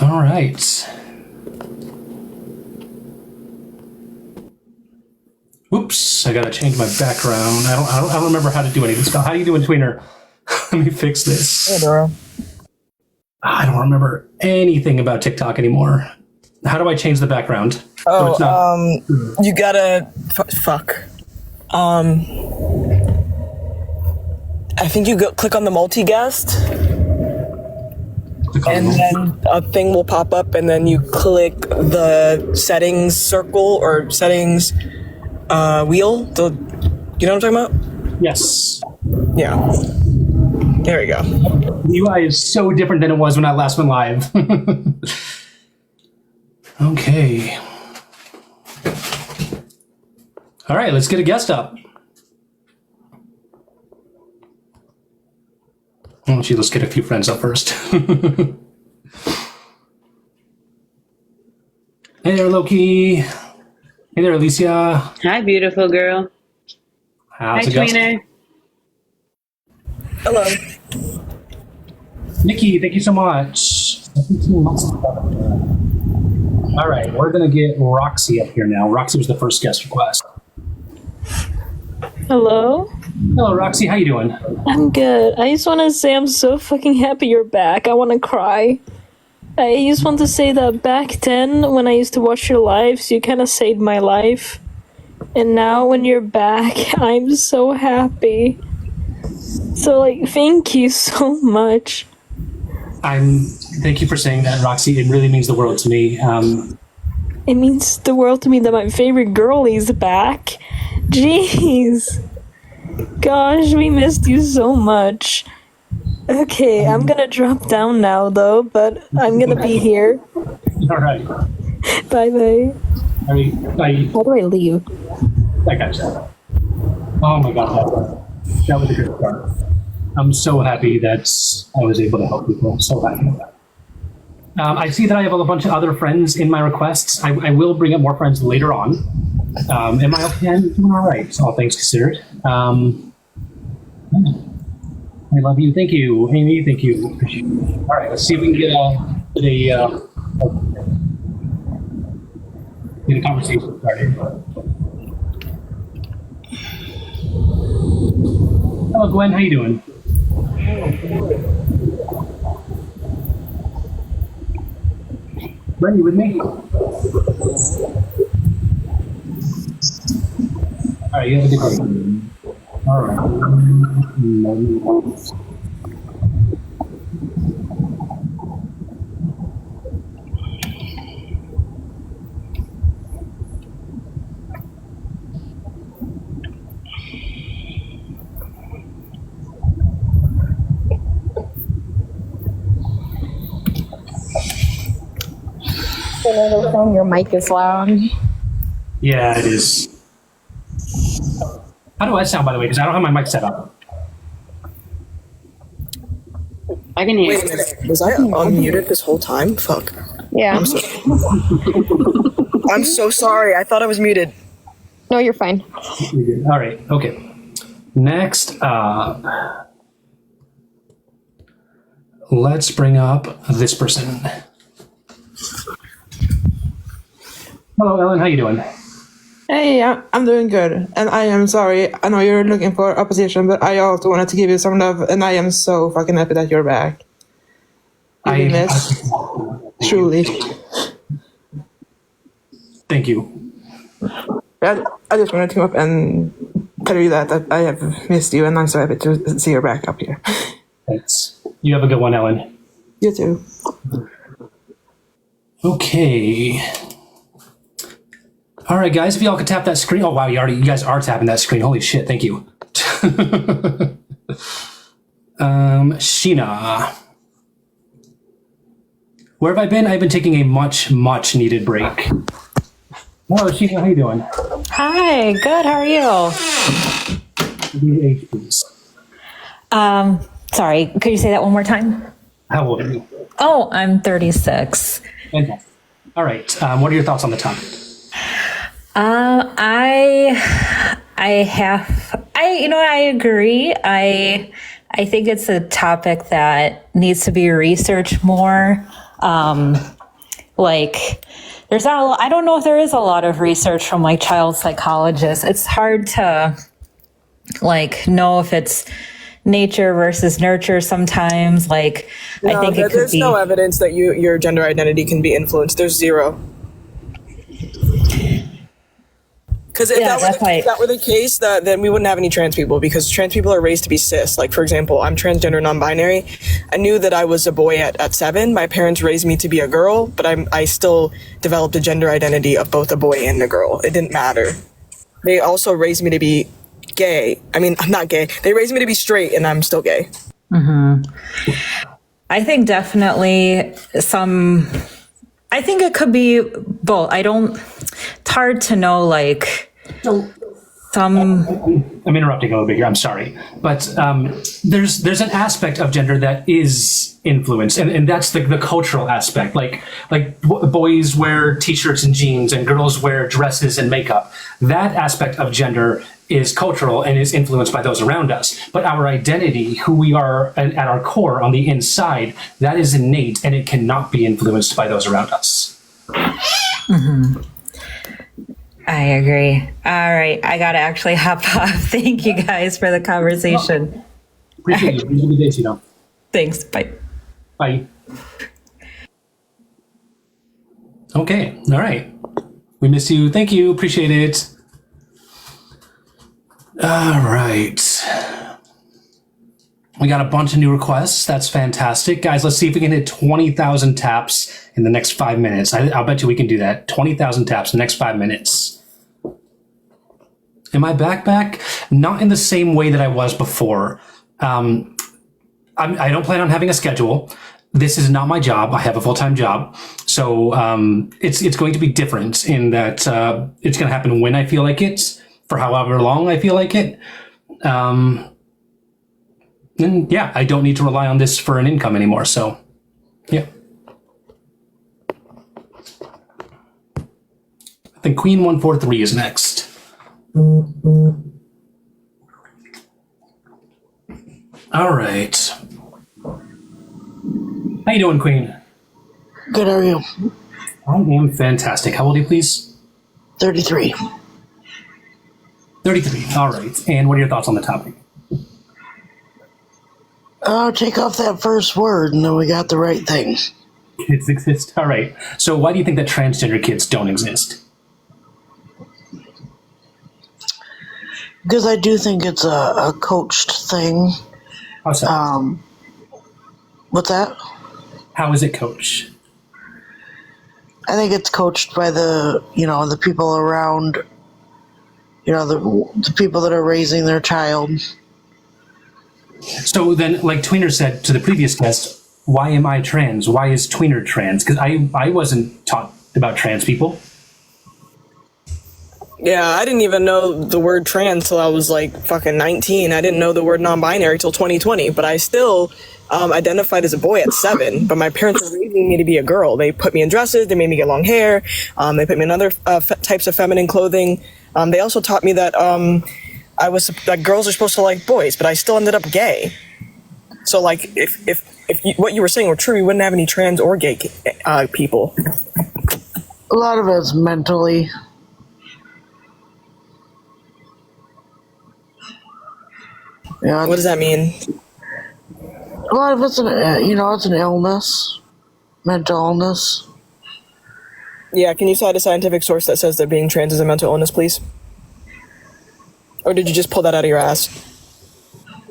All right. Oops, I gotta change my background. I don't remember how to do any of this stuff. How are you doing, Tweener? Let me fix this. Hey, Adora. I don't remember anything about TikTok anymore. How do I change the background? Oh, so you gotta fuck. I think you click on the multi-guest, and then a thing will pop up, and then you click the settings circle or settings wheel. You know what I'm talking about? Yes. Yeah. There we go. The UI is so different than it was when I last went live. Okay. All right, let's get a guest up. Oh, gee, let's get a few friends up first. Hey there, Loki. Hey there, Alicia. Hi, beautiful girl. How's Hi, it going? Tweener. Hello. Nikki, thank you so much. All right, we're going to get Roxy up here now. Roxy was the first guest request. Hello? Hello, Roxy. How you doing? I'm good. I just want to say I'm so fucking happy you're back. I want to cry. I just want to say that back then, when I used to watch your lives, you kind of saved my life. And now when you're back, I'm so happy. So, like, thank you so much. Thank you for saying that, Roxy. It really means the world to me. It means the world to me that my favorite girlie's back. Jeez. Gosh, we missed you so much. Okay, I'm gonna drop down now, though, but I'm gonna be here. All right. Bye-bye. Bye. How do I leave? That gotcha. Oh my god, that was a good start. I'm so happy that I was able to help people. I'm so happy with that. I see that I have a bunch of other friends in my requests. I will bring up more friends later on. Am I okay? I'm doing all right, all things considered. I love you. Thank you, Amy. Thank you. All right, let's see if we can get a conversation started. Hello, Gwen. How you doing? Gwen, you with me? All right, you have a good day. All right. Your mic is loud. Yeah, it is. How do I sound, by the way? Because I don't have my mic set up. I can hear Wait a you. minute. Was I unmuted this whole time? Fuck. Yeah. I'm so sorry. I thought I was muted. No, you're fine. All right. Okay. Next up, let's bring up this person. Hello, Ellen. How you doing? Hey, I'm doing good, and I am sorry. I know you're looking for opposition, but I also wanted to give you some love, and I am so fucking happy that you're back. You've been missed, truly. Thank you. I just wanted to come up and tell you that I have missed you, and I'm so happy to see you back up here. Thanks. You have a good one, Ellen. You too. Okay. All right, guys, if y'all could tap that screen. Oh, wow, you guys are tapping that screen. Holy shit, thank you. Sheena. Where have I been? I've been taking a much, much needed break. Hello, Sheena, how you doing? Hi, good. How are you? Give me age, please. Sorry, could you say that one more time? How old are you? Oh, I'm 36. Fantastic. All right, what are your thoughts on the topic? I agree. I I think it's a topic that needs to be researched more. Like, there's not a lot, I don't know if there is a lot of research from like child psychologists. It's hard to like know if it's nature versus nurture sometimes. Like, I think it could there's be. no evidence that your gender identity can be influenced. There's zero. Because if, if that were the case, then we wouldn't have any trans people, because trans people are raised to be cis. Like, for example, I'm transgender, non-binary. I knew that I was a boy at 7. My parents raised me to be a girl, but I still developed a gender identity of both a boy and a girl. It didn't matter. They also raised me to be gay. I mean, I'm not gay. They raised me to be straight, and I'm still gay. I think definitely I think it could be both. It's hard to know, like, I'm interrupting a little bit here. I'm sorry, but there's an aspect of gender that is influenced, and that's the cultural aspect. Like boys wear t-shirts and jeans, and girls wear dresses and makeup. That aspect of gender is cultural and is influenced by those around us. But our identity, who we are at our core on the inside, that is innate, and it cannot be influenced by those around us. I agree. All right. I got to actually hop off. Thank you guys for the conversation. Appreciate you. Have a good day, Tino. Thanks. Bye. Bye. Okay. All right. We miss you. Thank you. Appreciate it. All right. We got a bunch of new requests. That's fantastic. Guys, let's see if we can hit 20,000 taps in the next 5 minutes. I'll bet you we can do that. 20,000 taps in the next 5 minutes. Am I back? Not in the same way that I was before. I don't plan on having a schedule. This is not my job. I have a full-time job. So it's going to be different in that it's going to happen when I feel like it, for however long I feel like it. And yeah, I don't need to rely on this for an income anymore. So, yeah. I think Queen 143 is next. All right. How you doing, Queen? Good, how are you? I am fantastic. How old are you, please? 33. 33. All right. And what are your thoughts on the topic? Take off that first word, and then we got the right thing. Kids exist. All right. So why do you think that transgender kids don't exist? Because I do think it's a coached thing. How so? What's that? How is it coached? I think it's coached by the people around, the people that are raising their child. So then, like Tweener said to the previous guest, why am I trans? Why is Tweener trans? Because I wasn't taught about trans people. Yeah, I didn't even know the word trans till I was like fucking 19. I didn't know the word non-binary till 2020, but I still identified as a boy at 7. But my parents were raising me to be a girl. They put me in dresses. They made me get long hair. They put me in other types of feminine clothing. They also taught me that that girls are supposed to like boys, but I still ended up gay. So like, if what you were saying were true, we wouldn't have any trans or gay people. A lot of it's mentally. Yeah, What does that mean? a lot of it's it's an illness, mental illness. Yeah, can you cite a scientific source that says that being trans is a mental illness, please? Or did you just pull that out of your ass?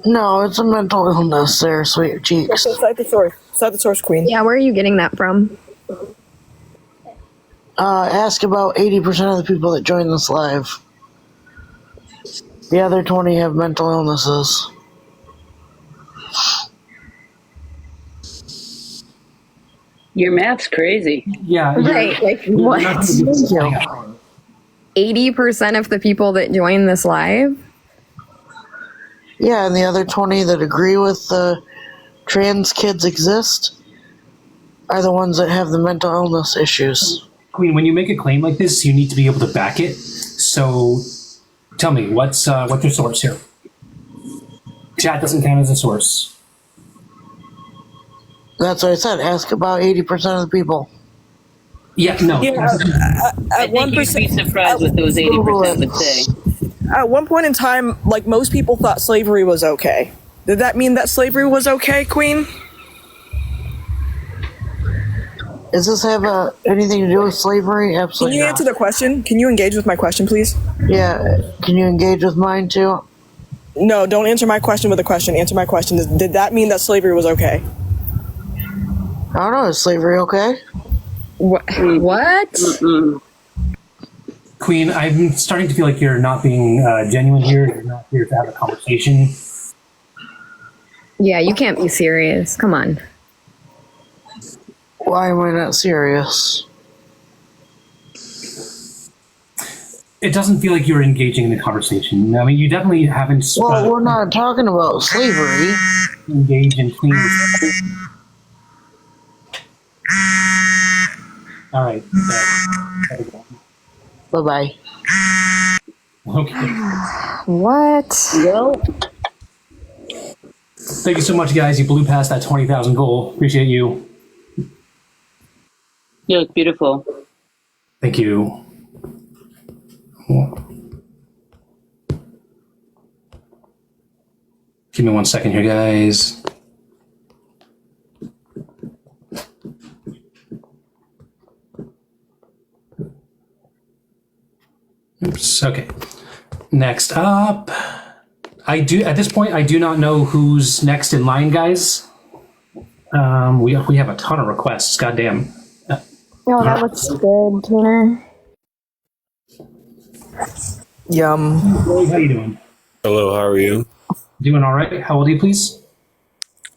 No, it's a mental illness there, sweet cheeks. Okay, cite the source. Cite the source, Queen. Yeah, where are you getting that from? Ask about 80% of the people that join this live. The other 20 have mental illnesses. Your math's crazy. Yeah. Right, like what? 80% of the people that join this live? Yeah, and the other 20 that agree with the trans kids exist are the ones that have the mental illness issues. Queen, when you make a claim like this, you need to be able to back it. So tell me, what's your source here? Chat doesn't count as a source. That's what I said. Ask about 80% of the people. Yeah, no. Yeah, I at think you'd be surprised what those 80% would say. At one point in time, like, most people thought slavery was okay. Did that mean that slavery was okay, Queen? Does this have anything to do with slavery? Can Absolutely you not. answer the question? Can you engage with my question, please? Yeah, can you engage with mine too? No, don't answer my question with a question. Answer my question. Did that mean that slavery was okay? I don't know. Is slavery okay? What? Queen, I'm starting to feel like you're not being genuine here. You're not here to have a conversation. Yeah, you can't be serious. Come on. Why am I not serious? It doesn't feel like you're engaging in the conversation. I mean, you definitely haven't Well, we're not talking about slavery. engaged in clean. All right. Bye-bye. Okay. What? Well, Thank you so much, guys. You blew past that 20,000 goal. Appreciate you. you look beautiful. Thank you. Give me 1 second here, guys. Oops. Okay. Next up, at this point, I do not know who's next in line, guys. We have a ton of requests. Goddamn. Oh, that looks good, Tanner. Yum. Hey, how you doing? Hello, how are you? Doing all right. How old are you, please?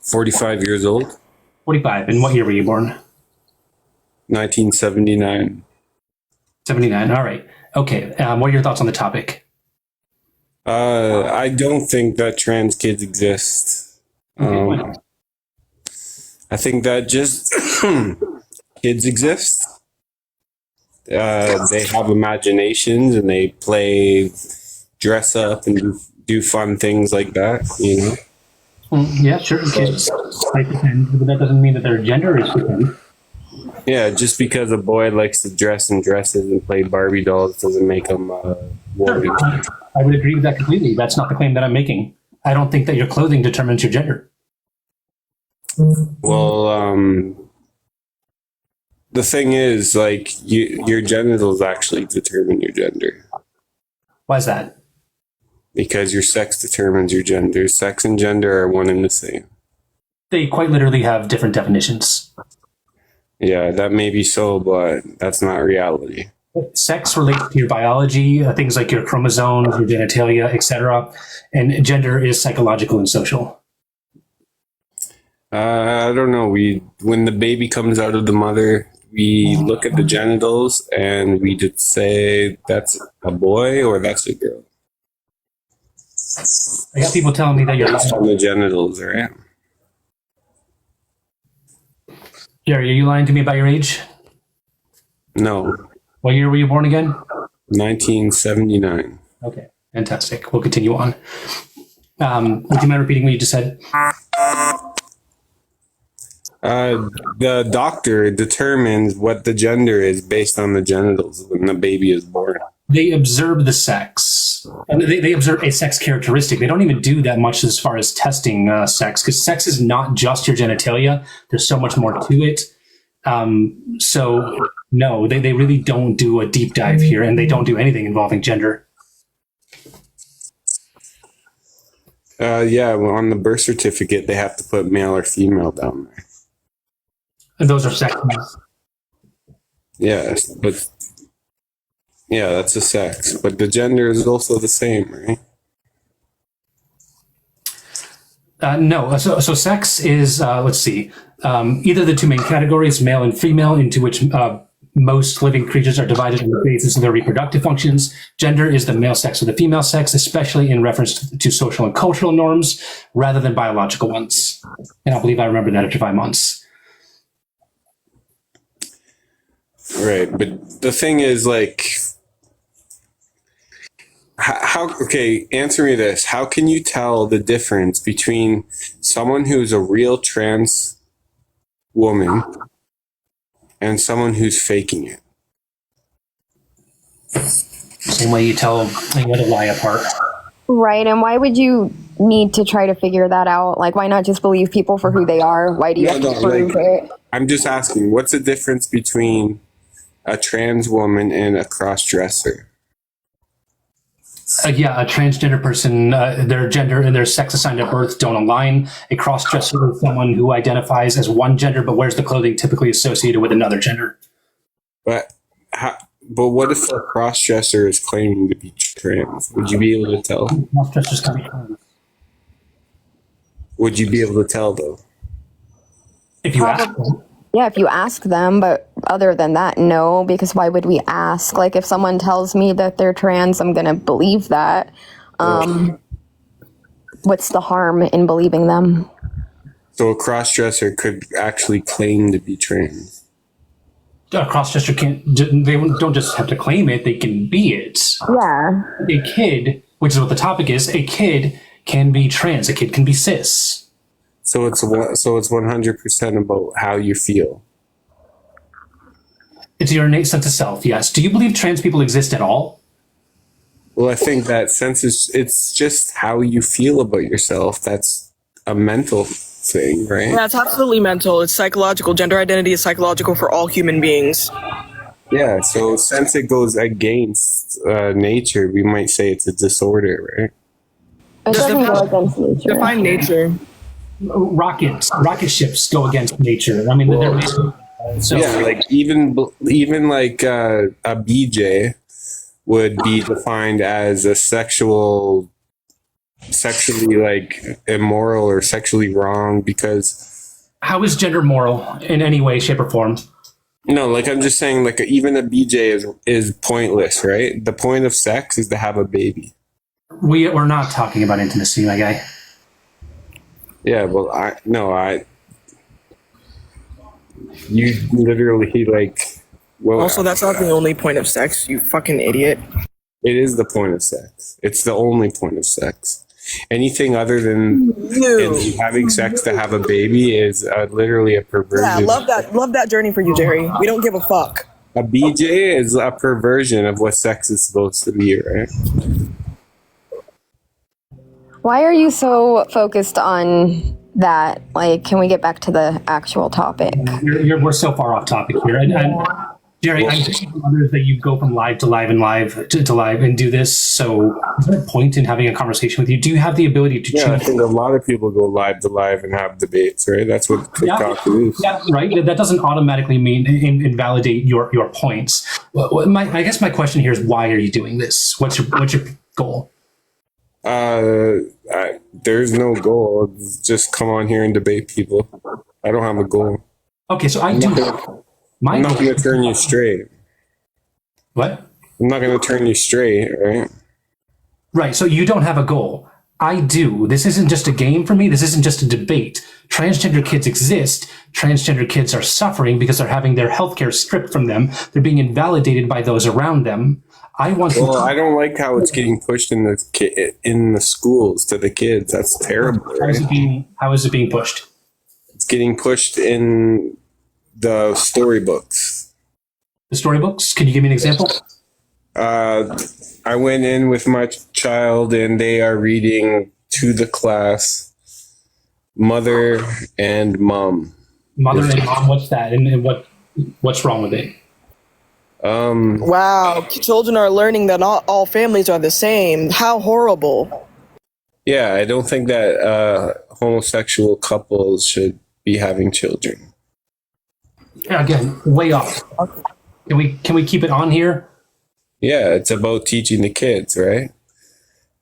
45 years old, 45. And what year were you born? 1979. 79. All right. Okay. What are your thoughts on the topic? I don't think that trans kids exist. Why not? I think that just kids exist. They have imaginations and they play, dress up and do fun things like that, you know? Yeah, sure. Kids like pretend, but that doesn't mean that their gender is pretend. Yeah, just because a boy likes to dress in dresses and play Barbie dolls doesn't make him woman. Sure. I would agree with that completely. That's not the claim that I'm making. I don't think that your clothing determines your gender. Well, the thing is, like, your genitals actually determine your gender. Why is that? Because your sex determines your gender. Sex and gender are one and the same. They quite literally have different definitions. Yeah, that may be so, but that's not reality. Sex relates to your biology, things like your chromosomes, your genitalia, etc., and gender is psychological and social. I don't know. When the baby comes out of the mother, we look at the genitals and we just say that's a boy or that's a girl. I got people telling me that you're Based on the genitals, right? Jerry, are you lying to me about your age? No, What year were you born again? 1979. Okay, fantastic. We'll continue on. Would you mind repeating what you just said? The doctor determines what the gender is based on the genitals when the baby is born. They observe the sex. And they observe a sex characteristic. They don't even do that much as far as testing sex, because sex is not just your genitalia. There's so much more to it. So, no, they really don't do a deep dive here, and they don't do anything involving gender. Yeah, well, on the birth certificate, they have to put male or female down there. And those are sexes. Yes, but yeah, that's a sex. But the gender is also the same, right? No, so sex is, let's see, either the two main categories, male and female, into which most living creatures are divided on the basis of their reproductive functions. Gender is the male sex or the female sex, especially in reference to social and cultural norms rather than biological ones. And I believe I remember that after 5 months. Right, but the thing is, like, Okay, answer me this. How can you tell the difference between someone who's a real trans woman and someone who's faking it? Same way you tell any other lie apart. Right, and why would you need to try to figure that out? Like, why not just believe people for who they are? Why do you have to prove it? I'm just asking, what's the difference between a trans woman and a cross-dresser? Yeah, a transgender person, their gender and their sex assigned at birth don't align. A cross-dresser is someone who identifies as one gender but wears the clothing typically associated with another gender. But what if a cross-dresser is claiming to be trans? Would you be able to tell? Cross-dressers can be trans. Would you be able to tell, though? If you ask them. Yeah, if you ask them, but other than that, no, because why would we ask? Like, if someone tells me that they're trans, I'm going to believe that. What's the harm in believing them? So a cross-dresser could actually claim to be trans. A cross-dresser they don't just have to claim it, they can be it. Yeah. A kid, which is what the topic is, a kid can be trans, a kid can be cis. So it's 100% about how you feel. It's your innate sense of self, yes. Do you believe trans people exist at all? Well, I think that it's just how you feel about yourself. That's a mental thing, right? Yeah, it's absolutely mental. It's psychological. Gender identity is psychological for all human beings. Yeah, so since it goes against nature, we might say it's a disorder, right? It doesn't go against nature. Define nature. Rocket ships go against nature. I mean, so yeah, like even like a BJ would be defined as a sexually like immoral or sexually wrong because. How is gender moral in any way, shape, or form? No, like I'm just saying, like even a BJ is pointless, right? The point of sex is to have a baby. We're not talking about intimacy, my guy. Yeah, well, you literally like. Well, Also, that's not the only point of sex, you fucking idiot. It is the point of sex. It's the only point of sex. Anything other than having sex to have a baby is literally a perversion. Yeah, love that journey for you, Jerry. We don't give a fuck. A BJ is a perversion of what sex is supposed to be, right? Why are you so focused on that? Like, can we get back to the actual topic? We're so far off topic here. And Jerry, I'm thinking from others that you go from live to live and live to live and do this. So is there a point in having a conversation with you? Do you have the ability to Yeah, I choose? think a lot of people go live to live and have debates, right? That's what TikTok is. Yeah, right. That doesn't automatically mean invalidate your points. I guess my question here is, why are you doing this? What's your goal? There's no goal. It's just come on here and debate people. I don't have a goal. Okay, so I do. I'm not going to turn you straight. What? I'm not going to turn you straight, right? Right, so you don't have a goal. I do. This isn't just a game for me. This isn't just a debate. Transgender kids exist. Transgender kids are suffering because they're having their healthcare stripped from them. They're being invalidated by those around them. I don't like how it's getting pushed in the schools to the kids. That's terrible. Right? How is it being pushed? It's getting pushed in the storybooks. The storybooks? Can you give me an example? I went in with my child and they are reading to the class Mother and Mom. Mother and Mom, what's that? And what's wrong with it? Wow, children are learning that not all families are the same. How horrible. Yeah, I don't think that homosexual couples should be having children. Again, way off. Can we keep it on here? Yeah, it's about teaching the kids, right?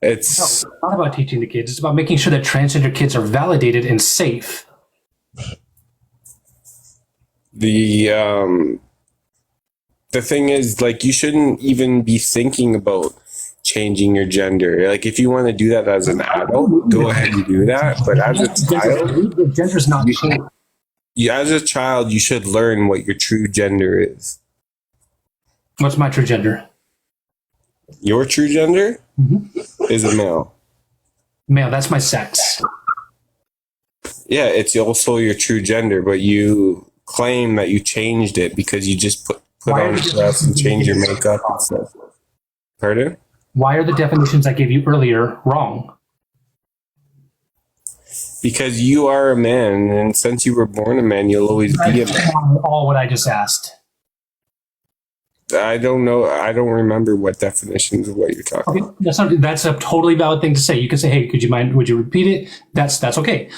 It's not about teaching the kids. It's about making sure that transgender kids are validated and safe. The thing is, like, you shouldn't even be thinking about changing your gender. Like, if you want to do that as an adult, go ahead and do that. But as a child, gender's not changed. As a child, you should learn what your true gender is. What's my true gender? Your true gender is a male. Male, that's my sex. Yeah, it's also your true gender, but you claim that you changed it because you just put on dress and change your makeup and stuff. Pardon? Why are the definitions I gave you earlier wrong? Because you are a man, and since you were born a man, you'll always be a man. All what I just asked. I don't know. I don't remember what definitions of what you're talking about. Okay, that's a totally valid thing to say. You can say, "Hey, would you repeat it?" That's okay.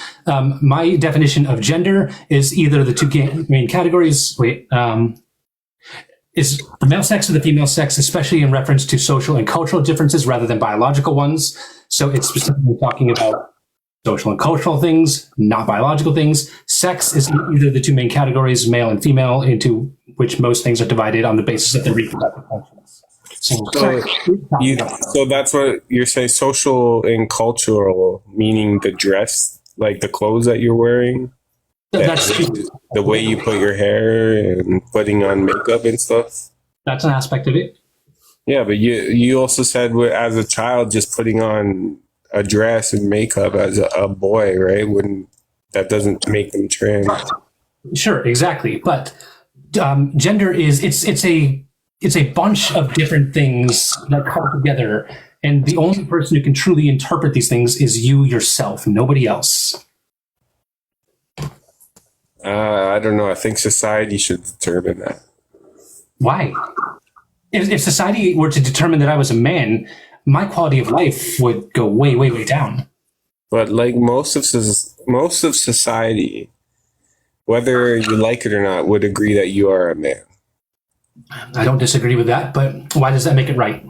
My definition of gender is either the two main categories. Is the male sex or the female sex, especially in reference to social and cultural differences rather than biological ones. So it's specifically talking about social and cultural things, not biological things. Sex is either the two main categories, male and female, into which most things are divided on the basis of their reproductive functions. So that's what you're saying, social and cultural, meaning the dress, like the clothes that you're wearing? That's the way you put your hair and putting on makeup and stuff? That's an aspect of it. Yeah, but you also said as a child, just putting on a dress and makeup as a boy, right? That doesn't make them trans. Sure, exactly. But gender is it's a bunch of different things that come together, and the only person who can truly interpret these things is you yourself, nobody else. I don't know. I think society should determine that. Why? If society were to determine that I was a man, my quality of life would go way, way, way down. But like most of society, whether you like it or not, would agree that you are a man. I don't disagree with that, but why does that make it right?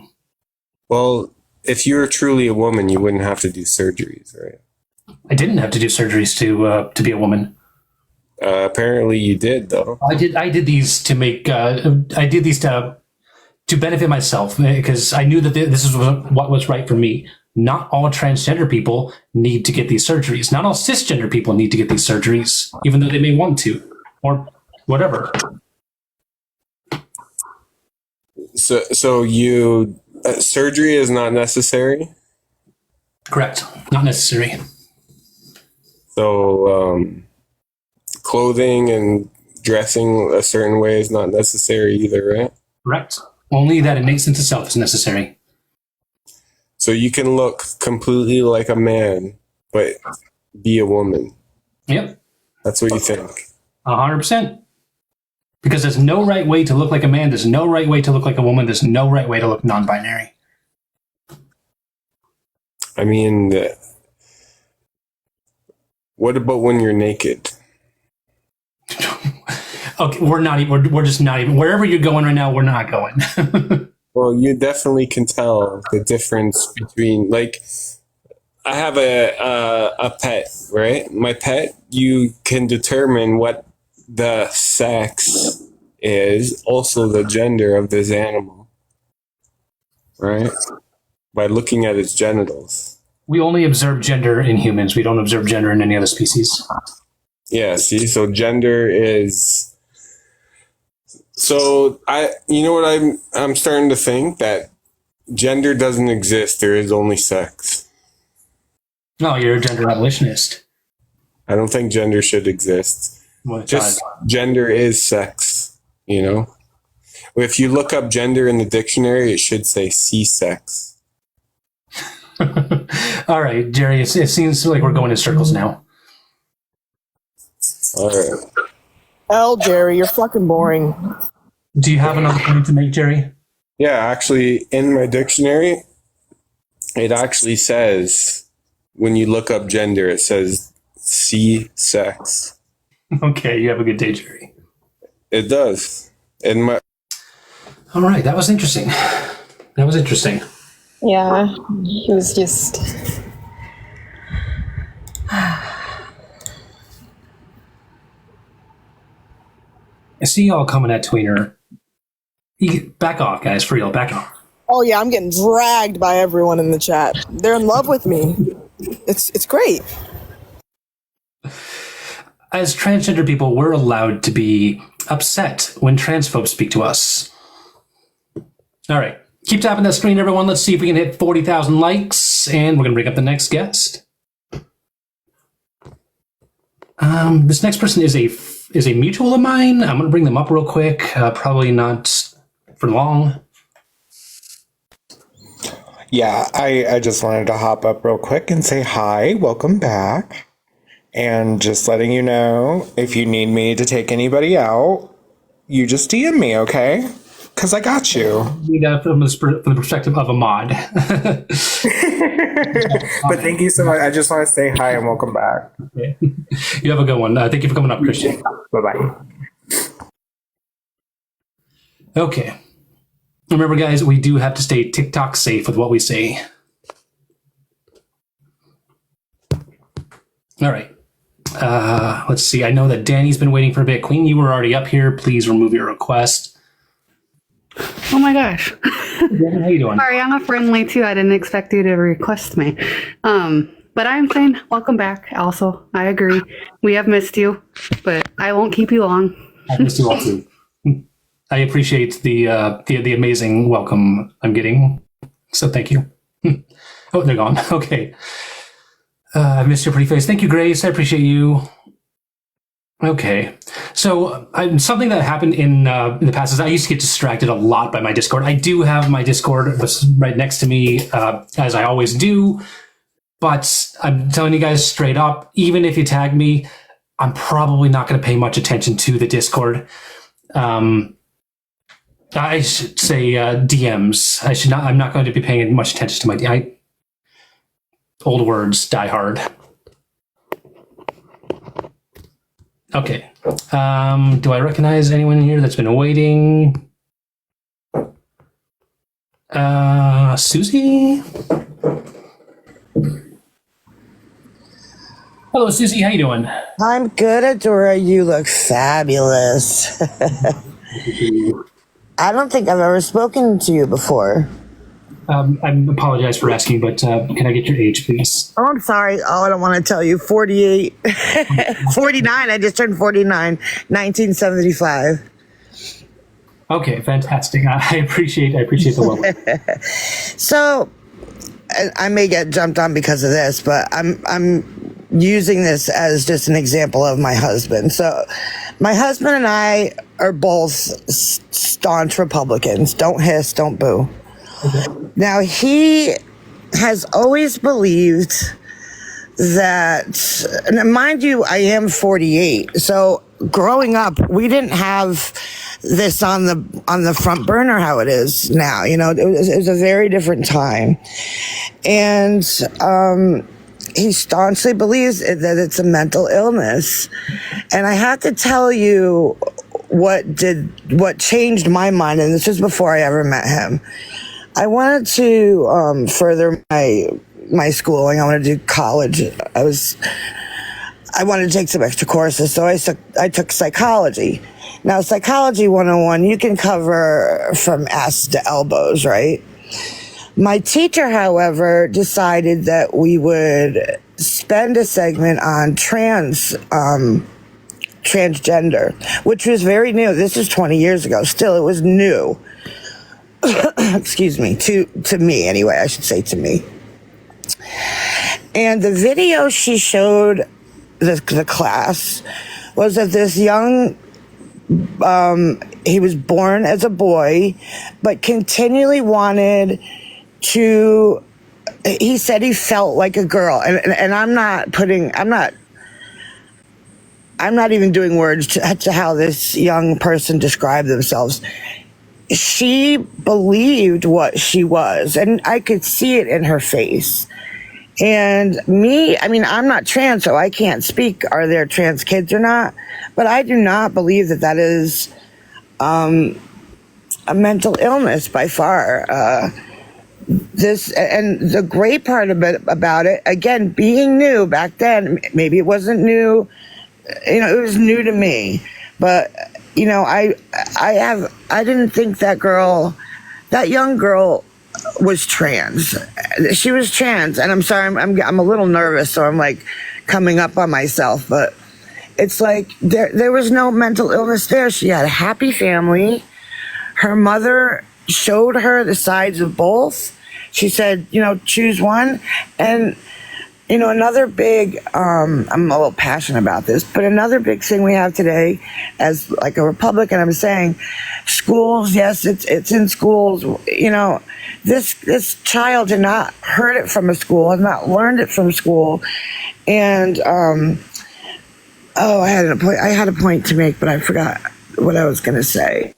Well, if you were truly a woman, you wouldn't have to do surgeries, right? I didn't have to do surgeries to be a woman. Apparently, you did, though. I did these to make. I did these to benefit myself because I knew that this is what was right for me. Not all transgender people need to get these surgeries. Not all cisgender people need to get these surgeries, even though they may want to, or whatever. So you surgery is not necessary? Correct. Not necessary. So clothing and dressing a certain way is not necessary either, right? Correct. Only that innate sense of self is necessary. So you can look completely like a man, but be a woman. Yep. That's what you think. 100%. Because there's no right way to look like a man. There's no right way to look like a woman. There's no right way to look non-binary. I mean, what about when you're naked? Okay, we're just not even, wherever you're going right now, we're not going. Well, you definitely can tell the difference between, like, I have a pet, right? My pet, you can determine what the sex is, also the gender of this animal, right? By looking at its genitals. We only observe gender in humans. We don't observe gender in any other species. Yeah, see, so gender is... So you know what I'm starting to think? That gender doesn't exist. There is only sex. No, you're a gender abolitionist. I don't think gender should exist. Just gender is sex, you know? If you look up gender in the dictionary, it should say C-sex. All right, Jerry, it seems like we're going in circles now. All right. Hell, Jerry, you're fucking boring. Do you have another point to make, Jerry? Yeah, actually, in my dictionary, it actually says, when you look up gender, it says C-sex. Okay, you have a good day, Jerry. It does. All right, that was interesting. Yeah, it was just. I see y'all coming at Tweener. Back off, guys. For real, back off. Oh yeah, I'm getting dragged by everyone in the chat. They're in love with me. It's great. As transgender people, we're allowed to be upset when trans folks speak to us. All right. Keep tapping that screen, everyone. Let's see if we can hit 40,000 likes, and we're going to bring up the next guest. This next person is a mutual of mine. I'm going to bring them up real quick. Probably not for long. Yeah, I just wanted to hop up real quick and say hi, welcome back. And just letting you know, if you need me to take anybody out, you just DM me, okay? Because I got you. From the perspective of a mod. But thank you so much. I just want to say hi and welcome back. Okay. You have a good one. Thank you for coming up, Christian. Bye-bye. Okay. Remember, guys, we do have to stay TikTok safe with what we say. All right. Let's see. I know that Danny's been waiting for a bit. Queen, you were already up here. Please remove your request. Oh my gosh. Danny, how you doing? Sorry, I'm a friendly too. I didn't expect you to request me. But I'm saying welcome back also. I agree. We have missed you, but I won't keep you long. I missed you all too. I appreciate the amazing welcome I'm getting. So thank you. Oh, they're gone. Okay. I missed your pretty face. Thank you, Grace. I appreciate you. Okay. So something that happened in the past is I used to get distracted a lot by my Discord. I do have my Discord right next to me, as I always do. But I'm telling you guys straight up, even if you tag me, I'm probably not going to pay much attention to the Discord. I should say DMs. I'm not going to be paying much attention to my old words die hard. Okay. Do I recognize anyone here that's been waiting? Susie? Hello, Susie. How you doing? I'm good, Adora. You look fabulous. I don't think I've ever spoken to you before. I apologize for asking, but can I get your age, please? Oh, I'm sorry. Oh, I don't want to tell you. 48. 49. I just turned 49. 1975. Okay, fantastic. I appreciate the welcome. So, I may get jumped on because of this, but I'm using this as just an example of my husband. So, my husband and I are both staunch Republicans. Don't hiss, don't boo. Okay. Now, he has always believed that, and mind you, I am 48. So growing up, we didn't have this on the front burner how it is now. You know, it was a very different time. And he staunchly believes that it's a mental illness. And I have to tell you what changed my mind, and this was before I ever met him. I wanted to further my schooling. I wanted to do college. I wanted to take some extra courses, so I took psychology. Now, Psychology 101, you can cover from ass to elbows, right? My teacher, however, decided that we would spend a segment on transgender, which was very new. This is 20 years ago. Still, it was new. Excuse me, to me anyway, I should say to me. And the video she showed the class was of this young, he was born as a boy, but continually wanted to, he said he felt like a girl. And I'm not even doing words to how this young person described themselves. She believed what she was, and I could see it in her face. And me, I mean, I'm not trans, so I can't speak, are there trans kids or not? But I do not believe that is a mental illness by far. This, and the great part about it, again, being new back then, maybe it wasn't new, you know, it was new to me. But you know, I didn't think that young girl was trans. She was trans, and I'm sorry, I'm a little nervous, so I'm like coming up on myself, but it's like there was no mental illness there. She had a happy family. Her mother showed her the sides of both. She said, choose one. And, another big, I'm a little passionate about this, but another big thing we have today as like a Republican, I'm saying schools, yes, it's in schools. This child did not heard it from a school, has not learned it from school. And, I had a point to make, but I forgot what I was going to say.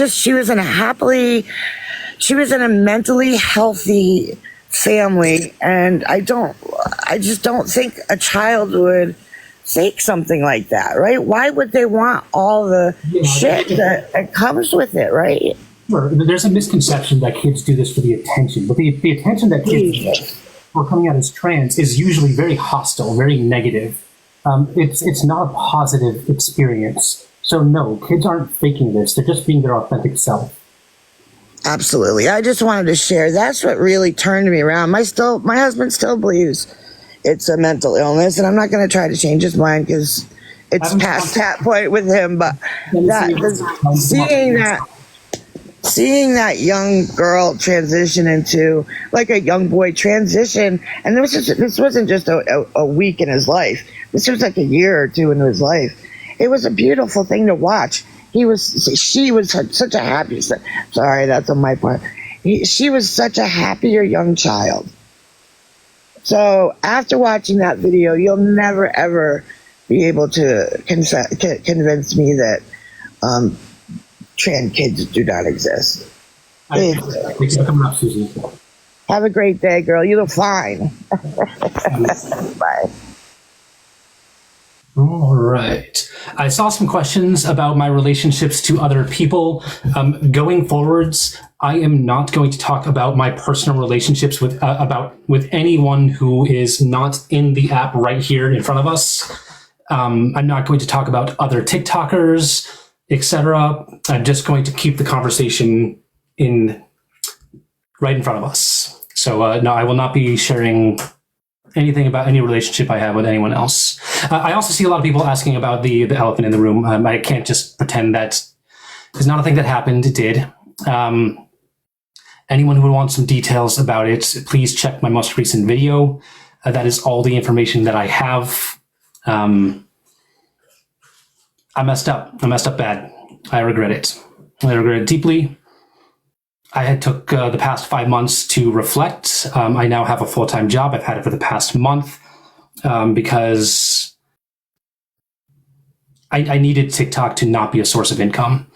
She was in a mentally healthy family, and I just don't think a child would think something like that, right? Why would they want all the shit that comes with it, right? Sure. There's a misconception that kids do this for the attention, but the attention that kids get for coming out as trans is usually very hostile, very negative. It's not a positive experience. So no, kids aren't faking this. They're just being their authentic self. Absolutely. I just wanted to share. That's what really turned me around. My husband still believes it's a mental illness, and I'm not going to try to change his mind because it's past that point with him. But seeing that young girl transition into like a young boy transition, and this wasn't just a week in his life. This was like a year or two into his life. It was a beautiful thing to watch. She was such a happy. Sorry, that's on my part. She was such a happier young child. So after watching that video, you'll never ever be able to convince me that trans kids do not exist. Thanks for coming up, Susie. Have a great day, girl. You look fine. Bye. All right. I saw some questions about my relationships to other people. Going forwards, I am not going to talk about my personal relationships with anyone who is not in the app right here in front of us. I'm not going to talk about other TikTokers, etc. I'm just going to keep the conversation right in front of us. So no, I will not be sharing anything about any relationship I have with anyone else. I also see a lot of people asking about the elephant in the room. I can't just pretend that it's not a thing that happened. It did. Anyone who would want some details about it, please check my most recent video. That is all the information that I have. I messed up. I messed up bad. I regret it. I regret it deeply. I had took the past 5 months to reflect. I now have a full-time job. I've had it for the past month because I needed TikTok to not be a source of income.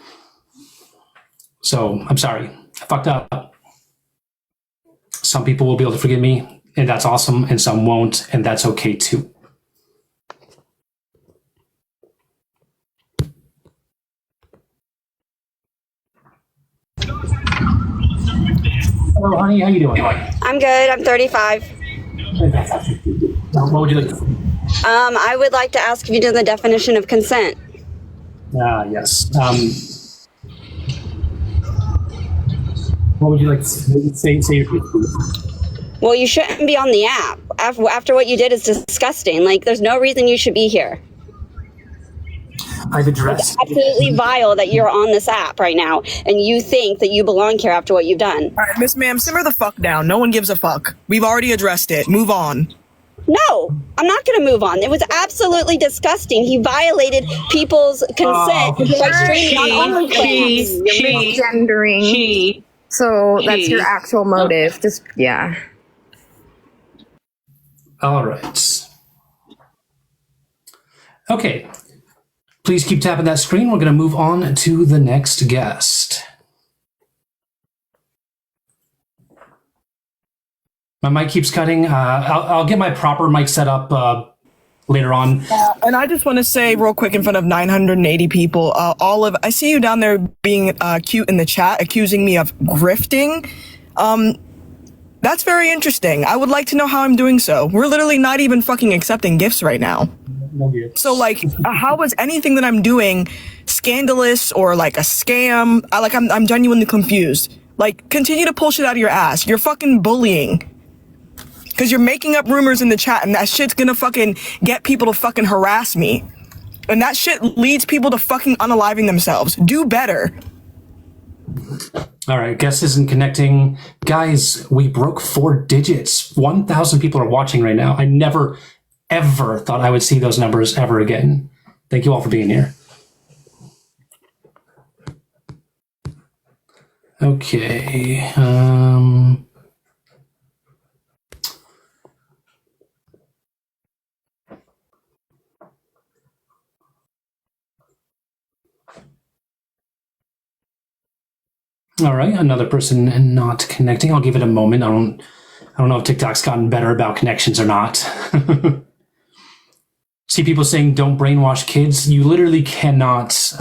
So I'm sorry. I fucked up. Some people will be able to forgive me, and that's awesome, and some won't, and that's okay too. Hello, honey. How you doing? I'm good. I'm 35. What would you like to say? I would like to ask if you know the definition of consent. Yes. What would you like to say? Say your piece, please. Well, you shouldn't be on the app. After what you did is disgusting. Like, there's no reason you should be here. I've addressed. It's absolutely vile that you're on this app right now and you think that you belong here after what you've done. All right, Miss Ma'am, simmer the fuck down. No one gives a fuck. We've already addressed it. Move on. No, I'm not going to move on. It was absolutely disgusting. He violated people's consent by streaming on OnlyFans. You're misgendering. So that's your actual motive. Just, yeah. All right. Okay. Please keep tapping that screen. We're going to move on to the next guest. My mic keeps cutting. I'll get my proper mic set up later on. And I just want to say real quick in front of 980 people, I see you down there being cute in the chat, accusing me of grifting. That's very interesting. I would like to know how I'm doing so. We're literally not even fucking accepting gifts right now. So like, how is anything that I'm doing scandalous or like a scam? I'm genuinely confused. Like, continue to pull shit out of your ass. You're fucking bullying. Because you're making up rumors in the chat and that shit's gonna fucking get people to fucking harass me. And that shit leads people to fucking unaliving themselves. Do better. All right, guest isn't connecting. Guys, we broke 4 digits. 1,000 people are watching right now. I never, ever thought I would see those numbers ever again. Thank you all for being here. Okay. All right, another person not connecting. I'll give it a moment. I don't know if TikTok's gotten better about connections or not. See people saying don't brainwash kids. You literally cannot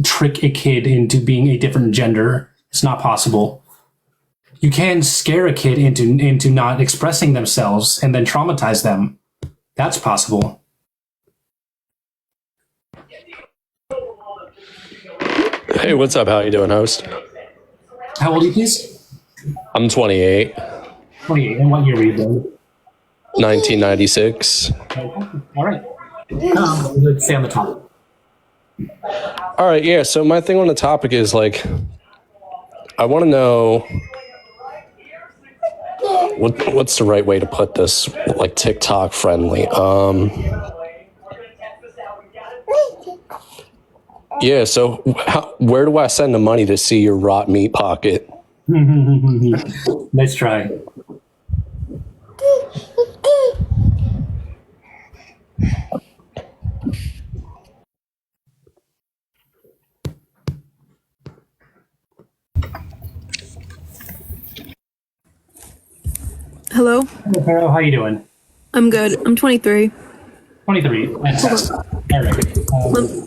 trick a kid into being a different gender. It's not possible. You can scare a kid into not expressing themselves and then traumatize them. That's possible. Hey, what's up? How you doing, host? How old are you, please? I'm 28. 28. And what year were you born? 1996. All right. Let's stay on the topic. All right, yeah. So my thing on the topic is like, I want to know what's the right way to put this, like TikTok friendly. Yeah. So where do I send the money to see your rot meat pocket? Nice try. Hello? Hello, Farrell. How you doing? I'm good. I'm 23. 23. All right.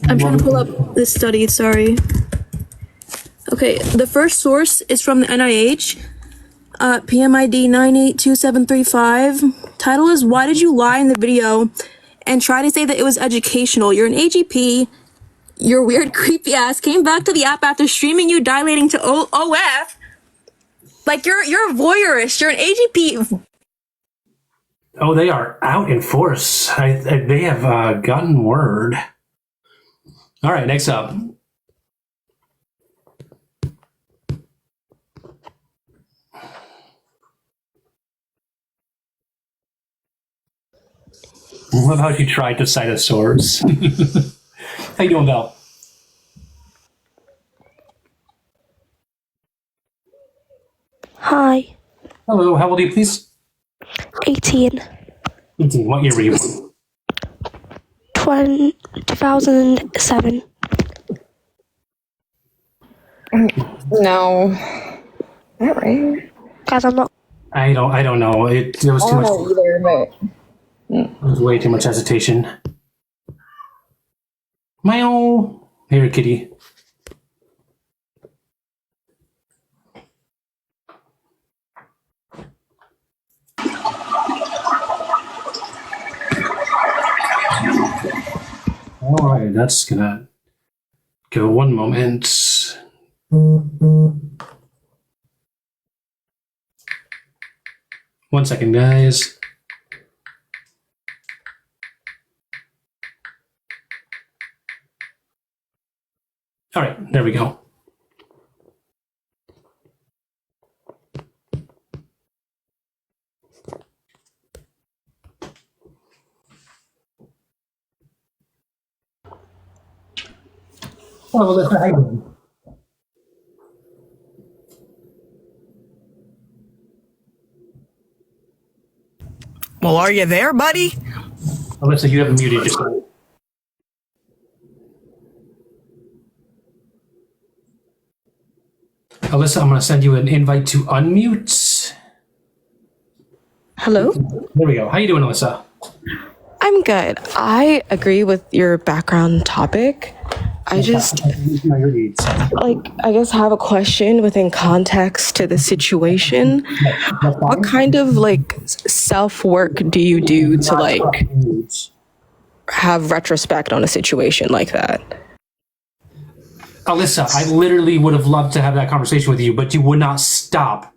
I'm trying to pull up this study, sorry. Okay, the first source is from the NIH, PMID 982735. Title is, Why Did You Lie in the Video and Try to Say That It Was Educational? You're an AGP. Your weird, creepy ass came back to the app after streaming you dilating to OF. Like, you're a voyeurist. You're an AGP. Oh, they are out in force. They have gotten word. All right, next up. I love how you tried to cite a source. How you doing, Val? Hi. Hello, how old are you, please? 18. 18. What year were you born? 2007. No. Not right. Guys, I'm not. I don't know. There was too much. Either, but There was way too much hesitation. Meow. Here, kitty. All right, that's gonna go one moment. One second, guys. All right, there we go. Oh, that's how you doing? Well, are you there, buddy? Alyssa, you have muted yourself. Alyssa, I'm going to send you an invite to unmute. Hello? There we go. How you doing, Alyssa? I'm good. I agree with your background topic. I just, like, I guess have a question within context to the situation. What kind of, like, self-work do you do to, like, have retrospect on a situation like that? Alyssa, I literally would have loved to have that conversation with you, but you would not stop.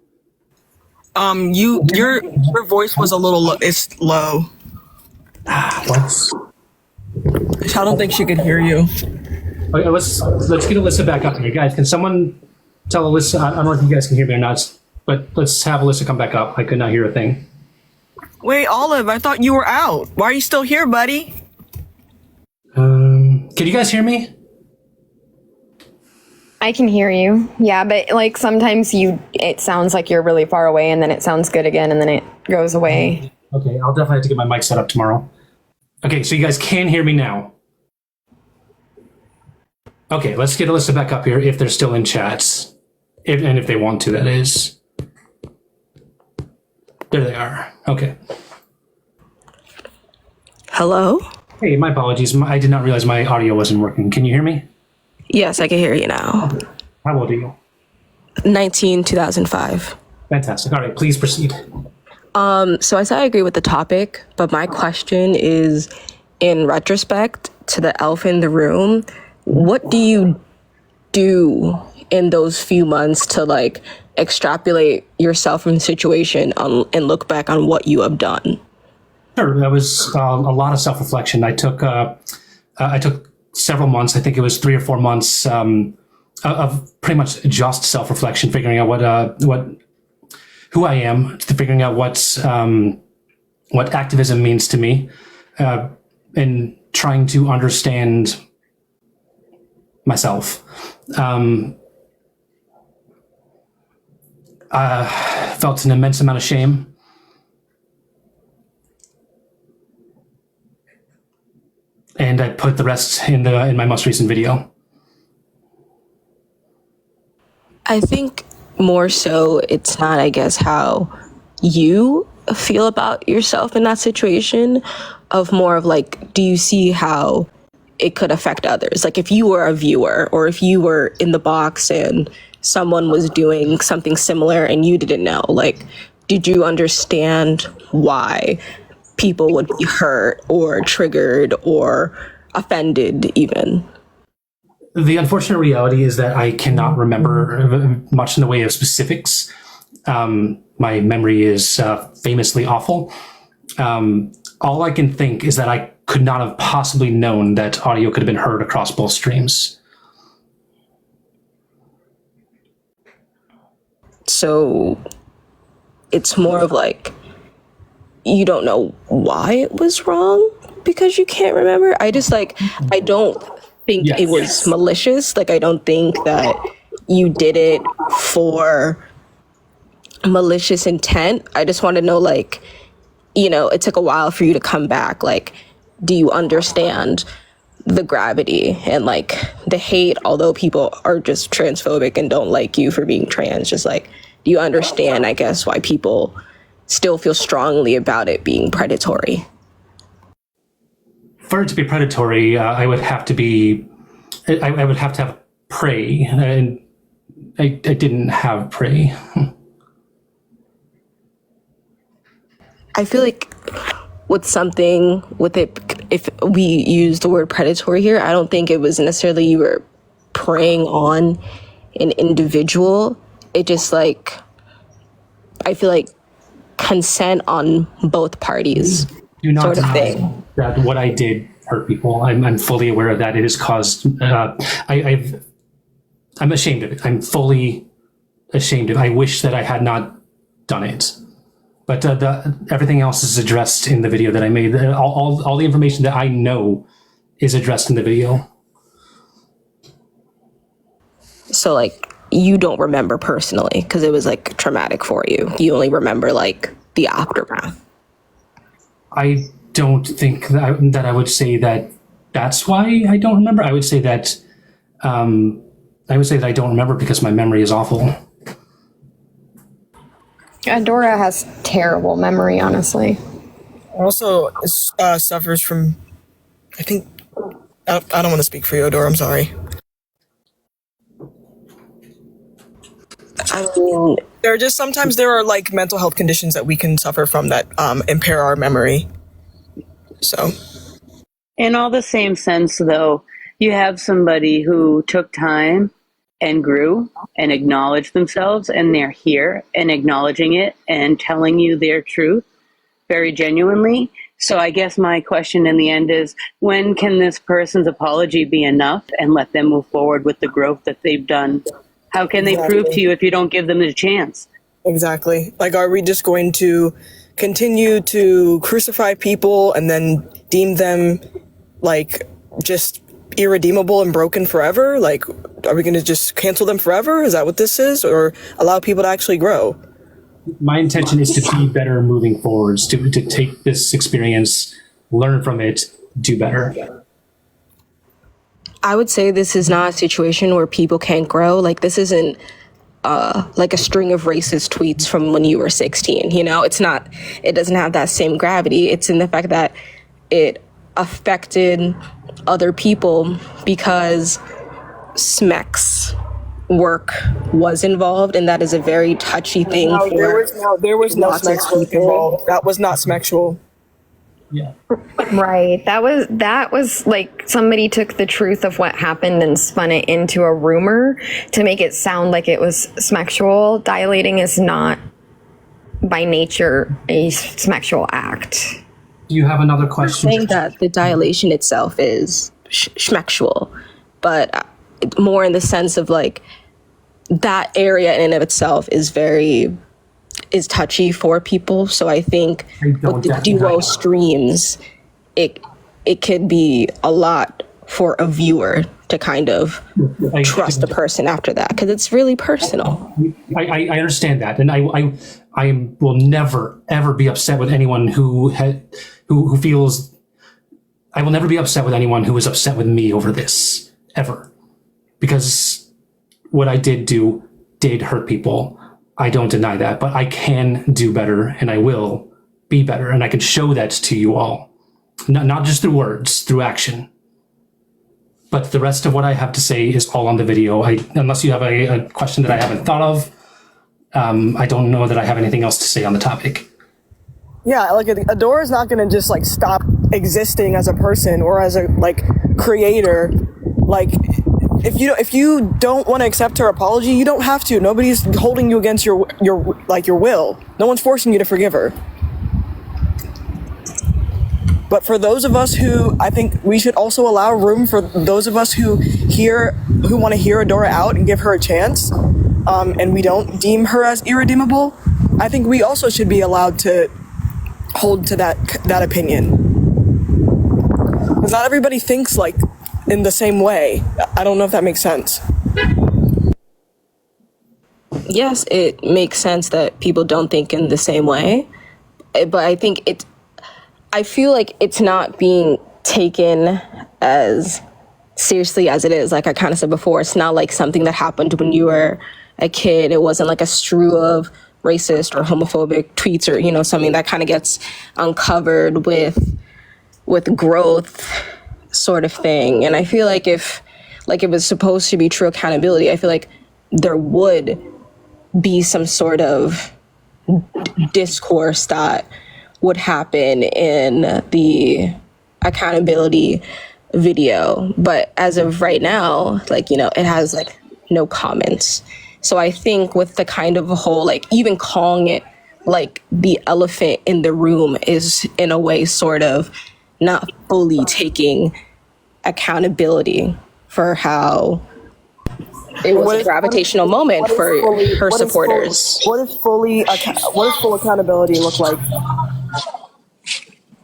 Your voice was a little low. It's low. What? I don't think she could hear you. Okay, let's get Alyssa back up here, guys. Can someone tell Alyssa, I don't know if you guys can hear me or not, but let's have Alyssa come back up. I could not hear a thing. Wait, Olive, I thought you were out. Why are you still here, buddy? Can you guys hear me? I can hear you. Yeah, but like sometimes it sounds like you're really far away and then it sounds good again and then it goes away. Okay, I'll definitely have to get my mic set up tomorrow. Okay, so you guys can hear me now. Okay, let's get Alyssa back up here if they're still in chats. If they want to, that is. There they are. Okay. Hello? Hey, my apologies. I did not realize my audio wasn't working. Can you hear me? Yes, I can hear you now. How old are you? 2005. Fantastic. All right, please proceed. So I said I agree with the topic, but my question is, in retrospect to the elephant in the room, what do you do in those few months to like extrapolate yourself from the situation and look back on what you have done? Sure, that was a lot of self-reflection. I took several months. I think it was 3 or 4 months of pretty much just self-reflection, figuring out who I am, figuring out what activism means to me, and trying to understand myself. Felt an immense amount of shame. And I put the rest in my most recent video. I think more so it's not, I guess, how you feel about yourself in that situation, of more of like, do you see how it could affect others? Like if you were a viewer or if you were in the box and someone was doing something similar and you didn't know, like, did you understand why people would be hurt or triggered or offended even? The unfortunate reality is that I cannot remember much in the way of specifics. My memory is famously awful. All I can think is that I could not have possibly known that audio could have been heard across both streams. So it's more of like, you don't know why it was wrong because you can't remember. I don't think it was malicious. Like, I don't think that you did it for malicious intent. I just want to know, like, you know, it took a while for you to come back. Like, do you understand the gravity and like the hate, although people are just transphobic and don't like you for being trans? Just like, do you understand, I guess, why people still feel strongly about it being predatory? For it to be predatory, I would have to have prey, and I didn't have prey. I feel like if we use the word predatory here, I don't think it was necessarily you were preying on an individual. It just like, I feel like consent on both parties, Do not sort of deny thing. that what I did hurt people. I'm fully aware of that. It has caused. I'm ashamed of it. I'm fully ashamed of it. I wish that I had not done it. But everything else is addressed in the video that I made. All the information that I know is addressed in the video. So like, you don't remember personally because it was like traumatic for you. You only remember like the aftermath. I don't think that I would say that that's why I don't remember. I would say that I don't remember because my memory is awful. Adora has terrible memory, honestly. Also, suffers from, I think, I don't want to speak for you, Adora, I'm sorry. I mean, sometimes there are like mental health conditions that we can suffer from that impair our memory. So, In all the same sense, though, you have somebody who took time and grew and acknowledged themselves, and they're here and acknowledging it and telling you their truth very genuinely. So I guess my question in the end is, when can this person's apology be enough and let them move forward with the growth that they've done How can they prove to you if you don't give them the chance? Exactly. Like, are we just going to continue to crucify people and then deem them like just irredeemable and broken forever? Like, are we going to just cancel them forever? Is that what this is? Or allow people to actually grow? My intention is to be better moving forwards, to take this experience, learn from it, do better. I would say this is not a situation where people can't grow. Like, this isn't like a string of racist tweets from when you were 16. You know, it doesn't have that same gravity. It's in the fact that it affected other people because SMEC's work was involved, and that is a very touchy thing. No, there was no lots of SMEC's work involved. That was not smexual. Yeah. Right. That was like somebody took the truth of what happened and spun it into a rumor to make it sound like it was smexual. Dilating is not by nature a smexual act. Do you have another question? I think that the dilation itself is schmexual, but more in the sense of like that area in and of itself is touchy for people. So I think with the duo streams, it could be a lot for a viewer to kind of trust the person after that, because it's really personal. I understand that, and I will never ever be upset with anyone who feels. I will never be upset with anyone who is upset with me over this ever, because what I did hurt people. I don't deny that, but I can do better, and I will be better, and I can show that to you all, not just through words, through action. But the rest of what I have to say is all on the video. Unless you have a question that I haven't thought of, I don't know that I have anything else to say on the topic. Yeah, like Adora is not going to just like stop existing as a person or as a like creator. Like, if you don't want to accept her apology, you don't have to. Nobody's holding you against your will. No one's forcing you to forgive her. But for those of us who, I think we should also allow room for those of us who want to hear Adora out and give her a chance, and we don't deem her as irredeemable. I think we also should be allowed to hold to that opinion. Because not everybody thinks like in the same way. I don't know if that makes sense. Yes, it makes sense that people don't think in the same way, but I think I feel like it's not being taken as seriously as it is. Like I kind of said before, it's not like something that happened when you were a kid. It wasn't like a strew of racist or homophobic tweets or, you know, something that kind of gets uncovered with growth sort of thing. And I feel like if it was supposed to be true accountability, I feel like there would be some sort of discourse that would happen in the accountability video. But as of right now, like, you know, it has like no comments. So I think with the kind of a whole, like even calling it like the elephant in the room is in a way sort of not fully taking accountability for how it was a gravitational moment for her supporters. What does full accountability look like?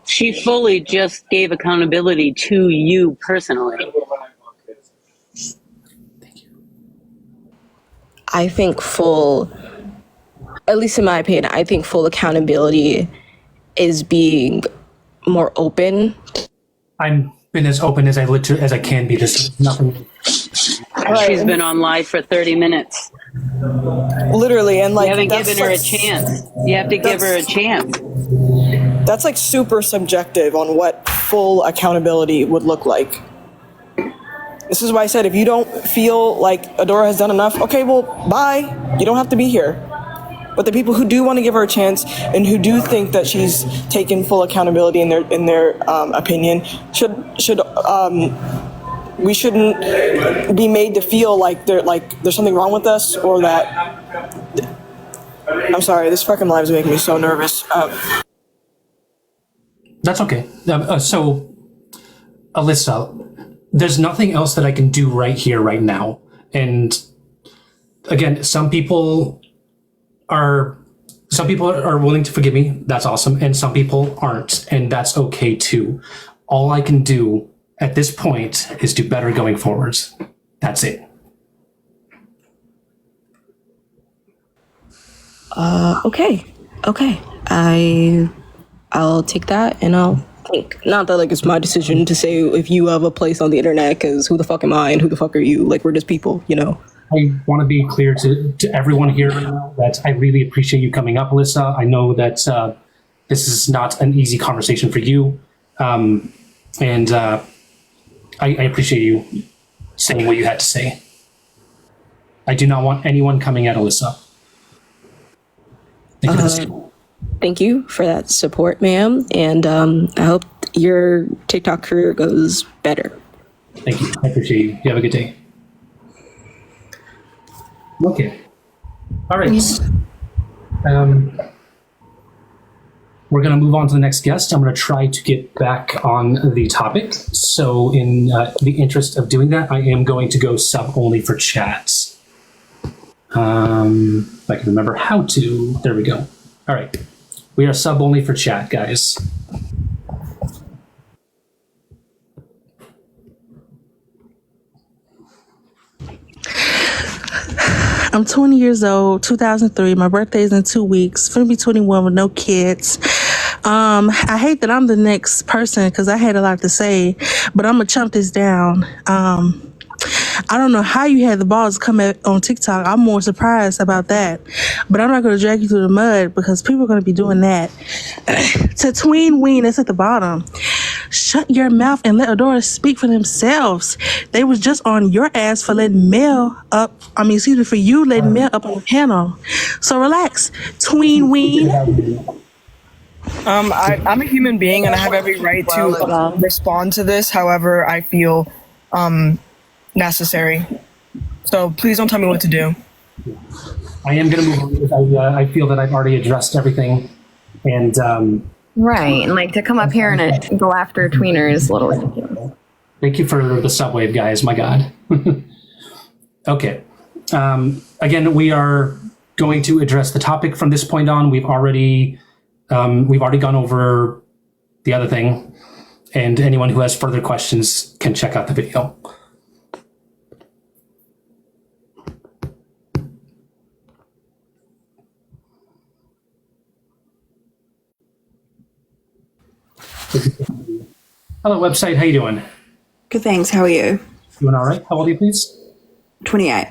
She fully just gave accountability to you personally. I think at least in my opinion, I think full accountability is being more open. I'm been as open as I can be. There's nothing. She's been on live for 30 minutes. Literally, and like you haven't given her a chance. You have to give her a chance. That's like super subjective on what full accountability would look like. This is why I said if you don't feel like Adora has done enough, okay, well, bye. You don't have to be here. But the people who do want to give her a chance and who do think that she's taken full accountability in their opinion we shouldn't be made to feel like there's something wrong with us, or that. I'm sorry, this fucking live is making me so nervous. That's okay. So, Alyssa, there's nothing else that I can do right here, right now, and again, some people are willing to forgive me. That's awesome. And some people aren't. And that's okay too. All I can do at this point is do better going forwards. That's it. Okay. I'll take that and I'll think. Not that like it's my decision to say if you have a place on the internet, because who the fuck am I and who the fuck are you? Like, we're just people, you know? I want to be clear to everyone here right now that I really appreciate you coming up, Alyssa. I know that this is not an easy conversation for you. And I appreciate you saying what you had to say. I do not want anyone coming at Alyssa. Thank you for that support, ma'am. And I hope your TikTok career goes better. Thank you. I appreciate you. You have a good day. Okay. All right. We're going to move on to the next guest. I'm going to try to get back on the topic. So in the interest of doing that, I am going to go sub only for chats. If I can remember how to. There we go. All right. We are sub only for chat, guys. I'm 20 years old, 2003. My birthday is in 2 weeks. Gonna be 21 with no kids. I hate that I'm the next person because I had a lot to say, but I'm gonna chump this down. I don't know how you had the balls to come on TikTok. I'm more surprised about that. But I'm not going to drag you through the mud because people are going to be doing that. To Tween Ween, that's at the bottom. Shut your mouth and let Adora speak for themselves. They was just on your ass for letting Mel up. For you letting Mel up on the panel. So relax, Tween Ween. I'm a human being and I have every right to respond to this however I feel necessary. So please don't tell me what to do. I am going to move on because I feel that I've already addressed everything. And right, and like to come up here and go after tweeners is a little ridiculous. Thank you for the subwave, guys. My God. Okay. Again, we are going to address the topic from this point on. We've already gone over the other thing, and anyone who has further questions can check out the video. Hello, website. How you doing? Good, thanks. How are you? Doing all right. How old are you, please? 28.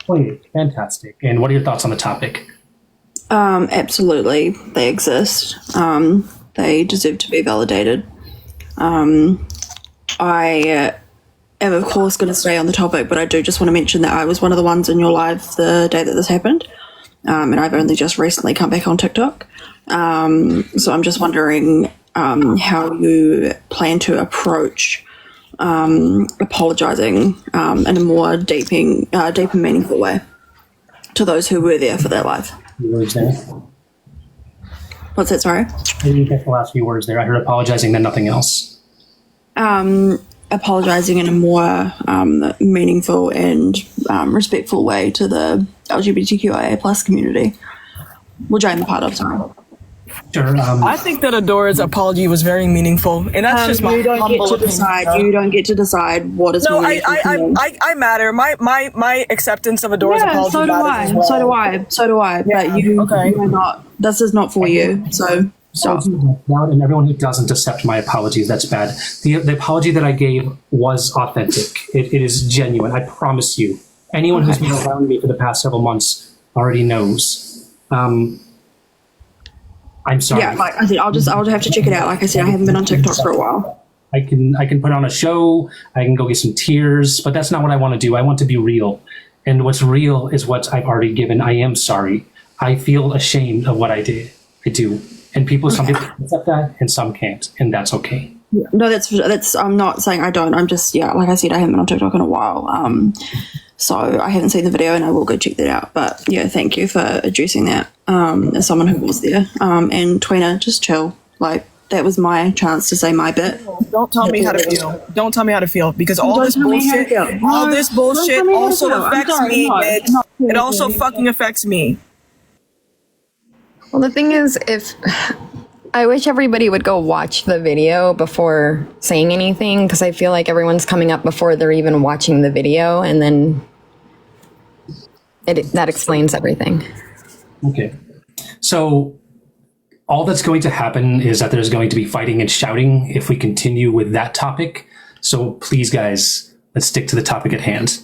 28. Fantastic. And what are your thoughts on the topic? Absolutely. They exist. They deserve to be validated. I am, of course, going to stay on the topic, but I do just want to mention that I was one of the ones in your live the day that this happened. And I've only just recently come back on TikTok. So I'm just wondering how you plan to approach apologizing in a more deep and meaningful way to those who were there for that live. Words there. What's that, sorry? I didn't get the last few words there. I heard apologizing, then nothing else. Apologizing in a more meaningful and respectful way to the LGBTQIA plus community, which I'm a part of, sorry. Sure. I think that Adora's apology was very meaningful, and that's just my humble opinion. You don't get to decide what is meaningful. I matter. My acceptance of Adora's apology so do matters I. as well. So do I. Yeah, but you are not. This is not for you. So stop. And everyone who doesn't accept my apologies, that's bad. The apology that I gave was authentic. It is genuine. I promise you. Anyone who's been around me for the past several months already knows. I'm sorry. Yeah, like I said, I'll have to check it out. Like I said, I haven't been on TikTok for a while. I can put on a show. I can go get some tears, but that's not what I want to do. I want to be real, and what's real is what I've already given. I am sorry. I feel ashamed of what I did. I do, and some people accept that, and some can't, and that's okay. No, that's. I'm not saying I don't. I'm just like I said, I haven't been on TikTok in a while. So I haven't seen the video, and I will go check that out. But yeah, thank you for addressing that. As someone who was there, and Twina, just chill. Like that was my chance to say my bit. Don't tell me how to feel. Don't tell me how to feel because all this bullshit also affects me. It also fucking affects me. Well, the thing is, if I wish everybody would go watch the video before saying anything, because I feel like everyone's coming up before they're even watching the video, and then that explains everything. Okay. So all that's going to happen is that there's going to be fighting and shouting if we continue with that topic. So please, guys, let's stick to the topic at hand.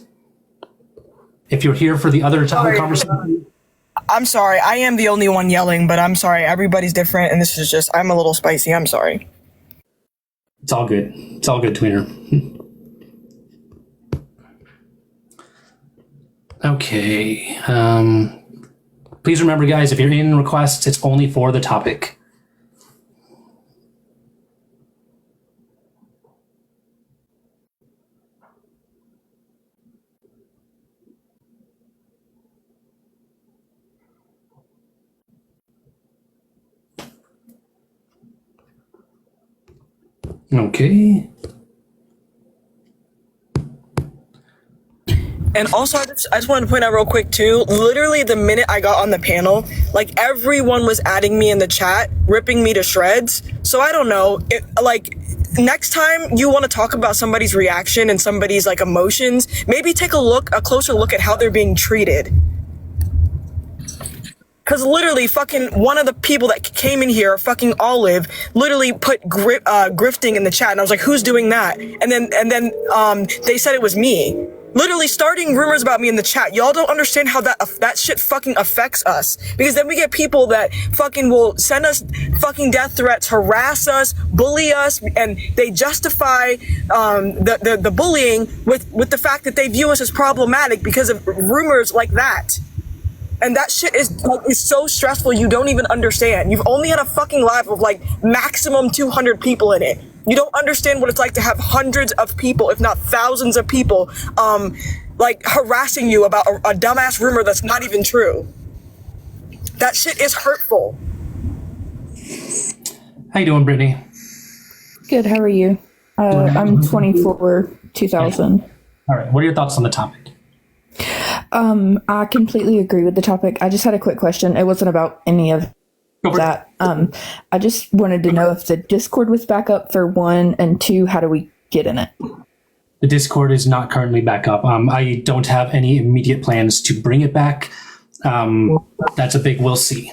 If you're here for the other topic conversation... I'm sorry. I am the only one yelling, but I'm sorry. Everybody's different, and this is just... I'm a little spicy. I'm sorry. It's all good. It's all good, tweener. Okay. Please remember, guys, if you're in requests, it's only for the topic. Okay. And also, I just wanted to point out real quick, too, literally the minute I got on the panel, like, everyone was adding me in the chat, ripping me to shreds. So I don't know, next time you want to talk about somebody's reaction and somebody's, like, emotions, maybe take a closer look at how they're being treated. Because literally, fucking one of the people that came in here, fucking Olive, literally put grifting in the chat, and I was like, who's doing that? And then they said it was me. Literally starting rumors about me in the chat. Y'all don't understand how that shit fucking affects us. Because then we get people that fucking will send us fucking death threats, harass us, bully us, and they justify the bullying with the fact that they view us as problematic because of rumors like that. And that shit is so stressful you don't even understand. You've only had a fucking live of like maximum 200 people in it. You don't understand what it's like to have hundreds of people, if not thousands of people, like harassing you about a dumbass rumor that's not even true. That shit is hurtful. How you doing, Brittany? Good, how are you? I'm 24, 2000. All right, what are your thoughts on the topic? I completely agree with the topic. I just had a quick question. It wasn't about any of that. I just wanted to know if the Discord was back up for 1, and 2, how do we get in it? The Discord is not currently back up. I don't have any immediate plans to bring it back. That's a big we'll see.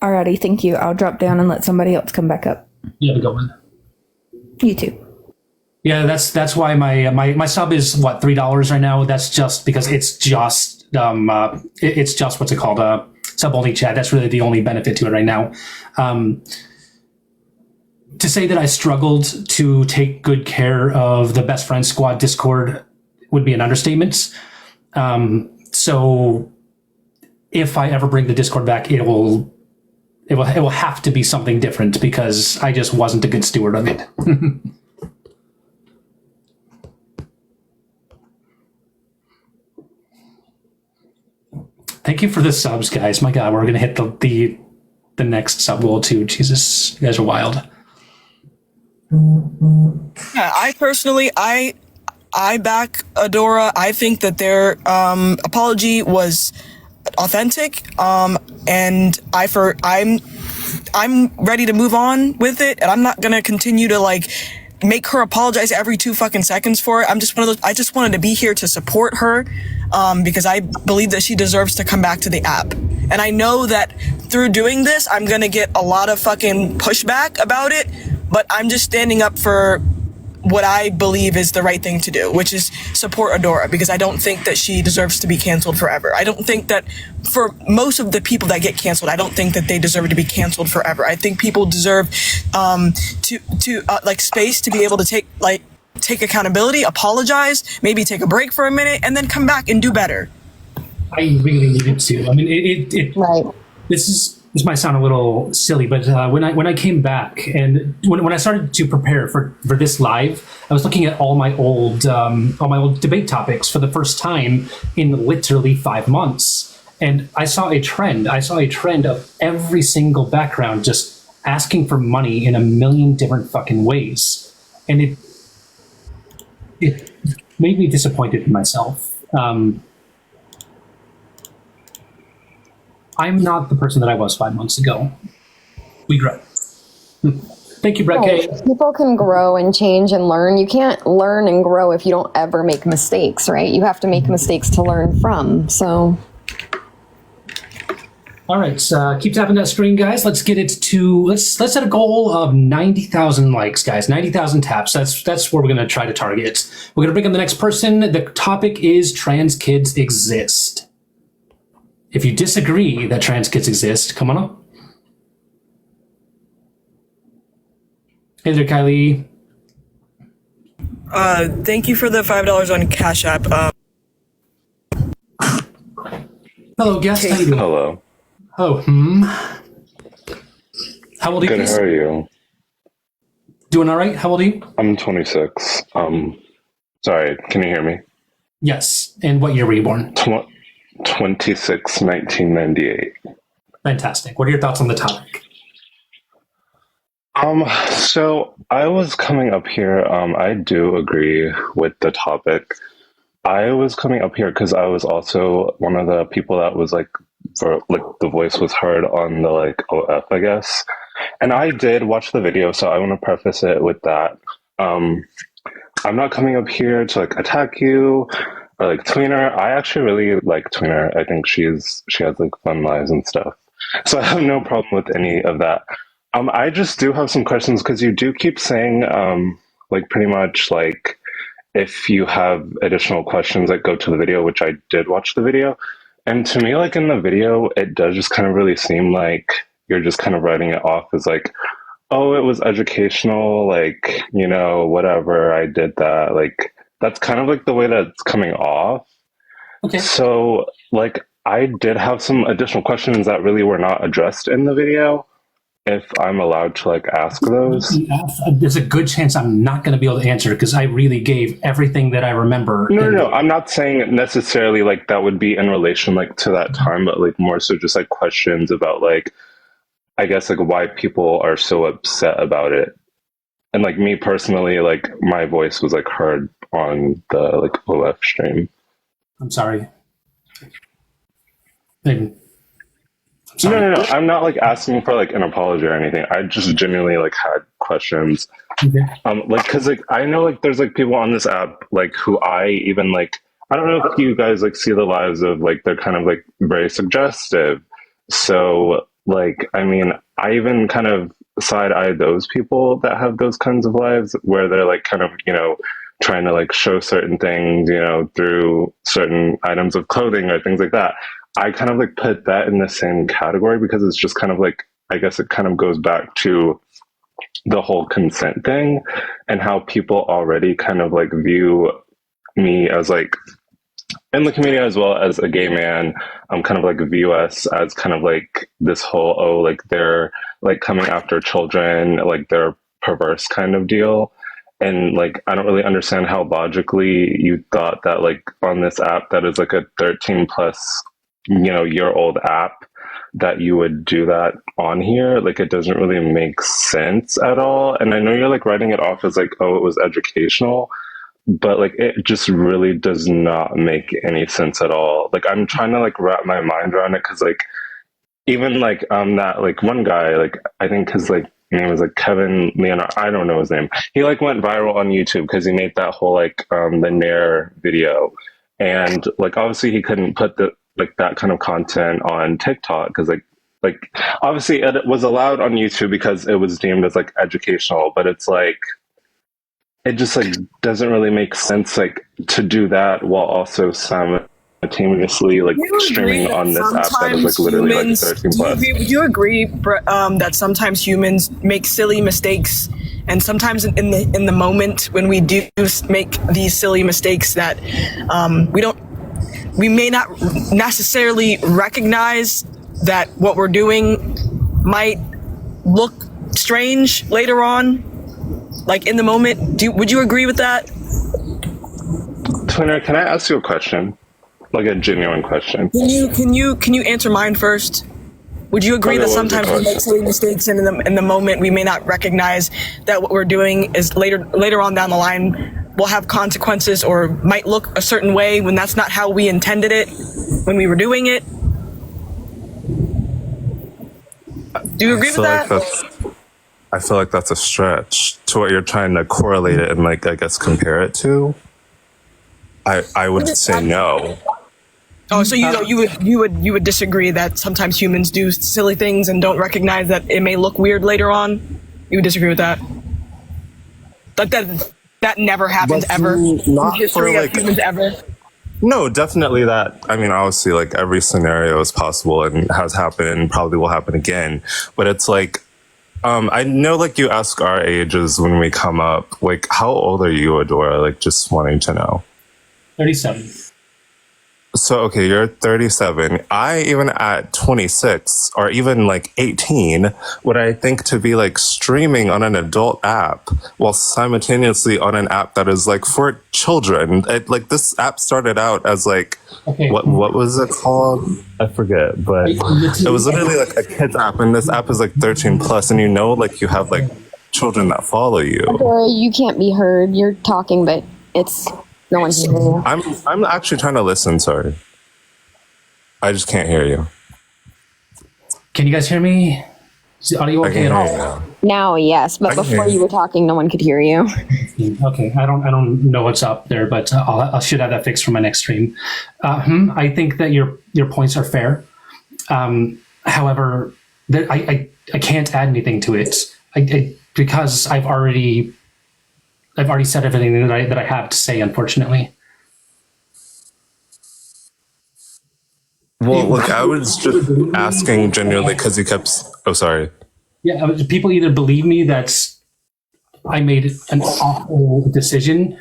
Alrighty, thank you. I'll drop down and let somebody else come back up. You have a good one. You too. Yeah, that's why my sub is what, $3 right now. That's just because it's just what's it called, sub only chat. That's really the only benefit to it right now. To say that I struggled to take good care of the Best Friend Squad Discord would be an understatement. So if I ever bring the Discord back, it will have to be something different because I just wasn't a good steward of it. Thank you for the subs, guys. My God, we're gonna hit the next sub goal too. Jesus, you guys are wild. Yeah, I personally, I back Adora. I think that their apology was authentic, and I'm ready to move on with it, and I'm not gonna continue to like make her apologize every 2 fucking seconds for it. I'm just one of those. I just wanted to be here to support her, because I believe that she deserves to come back to the app. And I know that through doing this, I'm gonna get a lot of fucking pushback about it, but I'm just standing up for what I believe is the right thing to do, which is support Adora, because I don't think that she deserves to be canceled forever. I don't think that for most of the people that get canceled, I don't think that they deserve to be canceled forever. I think people deserve like space to be able to take accountability, apologize, maybe take a break for a minute, and then come back and do better. I really needed to. I mean, right. This might sound a little silly, but when I came back and when I started to prepare for this live, I was looking at all my old debate topics for the first time in literally 5 months, and I saw a trend. I saw a trend of every single background just asking for money in a million different fucking ways, and it made me disappointed in myself. I'm not the person that I was 5 months ago. We grow. Thank you, Brett K. People can grow and change and learn. You can't learn and grow if you don't ever make mistakes, right? You have to make mistakes to learn from. So, all right, keep tapping that screen, guys. Let's get it to let's set a goal of 90,000 likes, guys. 90,000 taps. That's where we're gonna try to target. We're gonna bring on the next person. The topic is trans kids exist. If you disagree that trans kids exist, come on up. Hey there, Kylie. Thank you for the $5 on Cash App. Hello, guest. How you doing? Hello. Oh, How old are you? Good, please? how are you? Doing all right? How old are you? I'm 26. Sorry, can you hear me? Yes. And what year were you born? 26, 1998. Fantastic. What are your thoughts on the topic? So I was coming up here, I do agree with the topic. I was coming up here because I was also one of the people that was like, the voice was heard on the like OF, I guess. And I did watch the video, so I want to preface it with that. I'm not coming up here to like attack you or like tweener. I actually really like tweener. I think she has like fun lives and stuff. So I have no problem with any of that. I just do have some questions because you do keep saying like pretty much like if you have additional questions, like go to the video, which I did watch the video. And to me, like in the video, it does just kind of really seem like you're just kind of writing it off as like, oh, it was educational, like, you know, whatever, I did that. Like, that's kind of like the way that it's coming off. Okay. So, like, I did have some additional questions that really were not addressed in the video. If I'm allowed to like ask those. There's a good chance I'm not going to be able to answer because I really gave everything that I remember. No. I'm not saying necessarily like that would be in relation like to that time, but like more so just like questions about like, I guess like why people are so upset about it. And like me personally, like my voice was like heard on the like OF stream. I'm sorry. No. I'm not like asking for like an apology or anything. I just genuinely like had questions. Okay. Like, cause like I know like there's like people on this app like who I even like. I don't know if you guys like see the lives of like they're kind of like very suggestive. So like I mean, I even kind of side eye those people that have those kinds of lives where they're like kind of trying to like show certain things through certain items of clothing or things like that. I kind of like put that in the same category because it's just kind of like, I guess it kind of goes back to the whole consent thing and how people already kind of like view me as like in the community as well as a gay man, kind of like view us as kind of like this whole, like they're like coming after children, like they're perverse kind of deal. And like, I don't really understand how logically you thought that like on this app that is like a 13 plus year-old app that you would do that on here. Like it doesn't really make sense at all. And I know you're like writing it off as like, oh, it was educational, but like it just really does not make any sense at all. Like I'm trying to like wrap my mind around it because like even like that like one guy, like I think his like name was like Kevin Leonard, I don't know his name. He like went viral on YouTube because he made that whole like the Nair video. And like obviously he couldn't put the like that kind of content on TikTok because like obviously it was allowed on YouTube because it was deemed as like educational, but it's like it just like doesn't really make sense like to do that while also simultaneously like streaming on this app that is like literally like 13 plus. Would you agree that sometimes humans make silly mistakes, and sometimes in the moment when we do make these silly mistakes that we may not necessarily recognize that what we're doing might look strange later on, like in the moment? Would you agree with that? Twinner, can I ask you a question? Like a genuine question. Can you answer mine first? Would you agree that sometimes we make silly mistakes and in the moment we may not recognize that what we're doing is later on down the line will have consequences or might look a certain way when that's not how we intended it when we were doing it? Do you agree with that? I feel like that's a stretch to what you're trying to correlate it and like I guess compare it to. I would say no. Oh, so you would disagree that sometimes humans do silly things and don't recognize that it may look weird later on? You would disagree with that? Like that never happens ever in the history of humans ever? No, definitely that. I mean, obviously, like every scenario is possible and has happened and probably will happen again. But it's like, I know like you ask our ages when we come up. Like, how old are you, Adora? Like, just wanting to know. 37. So, okay, you're 37. I, even at 26 or even like 18, would I think to be like streaming on an adult app while simultaneously on an app that is like for children. Like this app started out as like, what was it called? I forget, but it was literally like a kid's app, and this app is like 13 plus, and you know, like you have like children that follow you. Adora, you can't be heard. You're talking, but it's no one can hear you. I'm actually trying to listen. Sorry, I just can't hear you. Can you guys hear me? Is the audio okay at all? Now, yes, but before you were talking, no one could hear you. Okay, I don't know what's up there, but I should have that fixed for my next stream. I think that your points are fair. However, I can't add anything to it. Because I've already said everything that I have to say, unfortunately. Well, look, I was just asking genuinely because you kept. Oh, sorry. Yeah, people either believe me that I made an awful decision,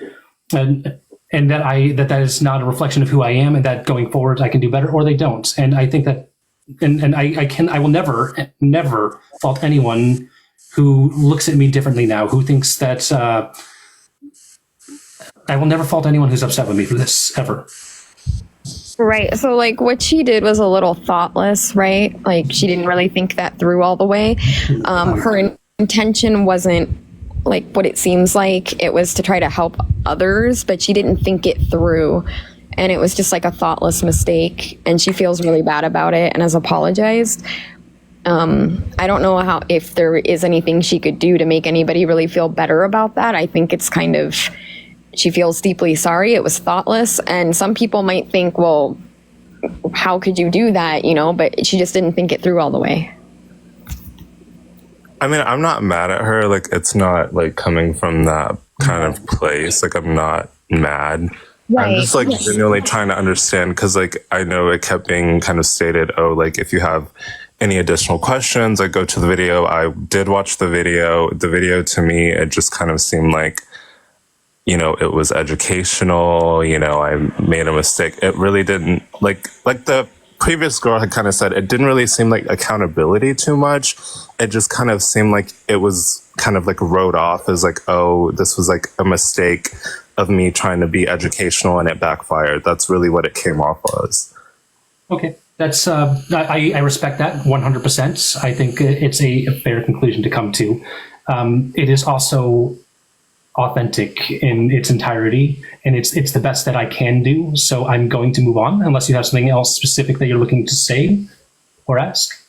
and that is not a reflection of who I am, and that going forward I can do better, or they don't. And I think that, and I will never fault anyone who looks at me differently now, who thinks that I will never fault anyone who's upset with me for this ever. Right. So, like, what she did was a little thoughtless, right? Like, she didn't really think that through all the way. Her intention wasn't like what it seems like. It was to try to help others, but she didn't think it through. And it was just like a thoughtless mistake. And she feels really bad about it and has apologized. I don't know if there is anything she could do to make anybody really feel better about that. I think it's kind of, she feels deeply sorry. It was thoughtless. And some people might think, well, how could you do that? You know, but she just didn't think it through all the way. I mean, I'm not mad at her. Like, it's not like coming from that kind of place. Like, I'm not mad. Right. I'm just like genuinely trying to understand because like I know it kept being kind of stated, oh, like if you have any additional questions, I go to the video. I did watch the video. The video to me, it just kind of seemed like, you know, it was educational. You know, I made a mistake. It really didn't like the previous girl had kind of said, it didn't really seem like accountability too much. It just kind of seemed like it was kind of like wrote off as like, oh, this was like a mistake of me trying to be educational and it backfired. That's really what it came off as. Okay. That's I respect that 100%. I think it's a fair conclusion to come to. It is also authentic in its entirety, and it's the best that I can do. So I'm going to move on, unless you have something else specific that you're looking to say or ask.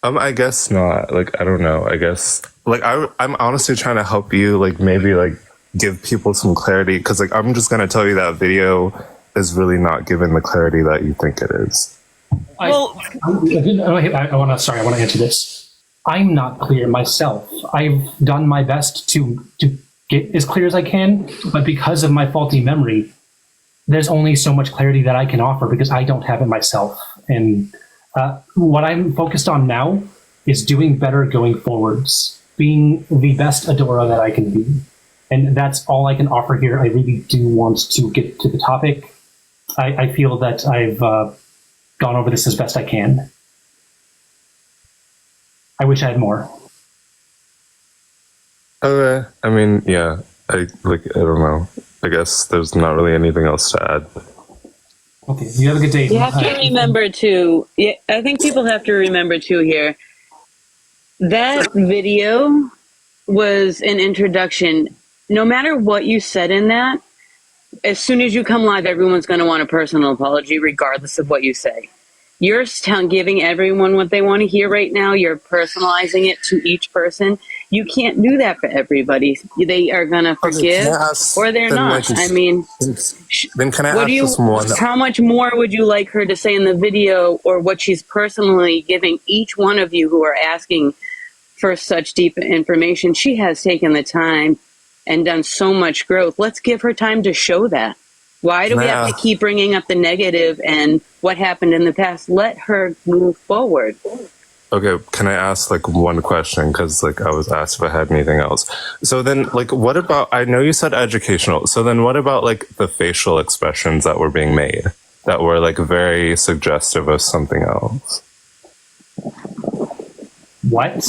I guess not. Like, I don't know. I guess like I'm honestly trying to help you. Like maybe like give people some clarity because like I'm just gonna tell you that video is really not given the clarity that you think it is. I want to answer this. I'm not clear myself. I've done my best to get as clear as I can, but because of my faulty memory, there's only so much clarity that I can offer because I don't have it myself. And what I'm focused on now is doing better going forwards, being the best Adora that I can be. And that's all I can offer here. I really do want to get to the topic. I feel that I've gone over this as best I can. I wish I had more. Okay. I mean, yeah. I don't know. I guess there's not really anything else to add. Okay. You have a good day. You have to remember too. Yeah, I think people have to remember too here. That video was an introduction. No matter what you said in that, as soon as you come live, everyone's going to want a personal apology, regardless of what you say. You're giving everyone what they want to hear right now. You're personalizing it to each person. You can't do that for everybody. They are going to forgive or they're not. I mean, then can I what ask do you, just one? how much more would you like her to say in the video, or what she's personally giving each one of you who are asking for such deep information? She has taken the time and done so much growth. Let's give her time to show that. Why do we have to keep bringing up the negative and what happened in the past? Let her move forward. Okay, can I ask like one question? Because like I was asked if I had anything else. So then, like, what about? I know you said educational. So then, what about like the facial expressions that were being made that were like very suggestive of something else? What?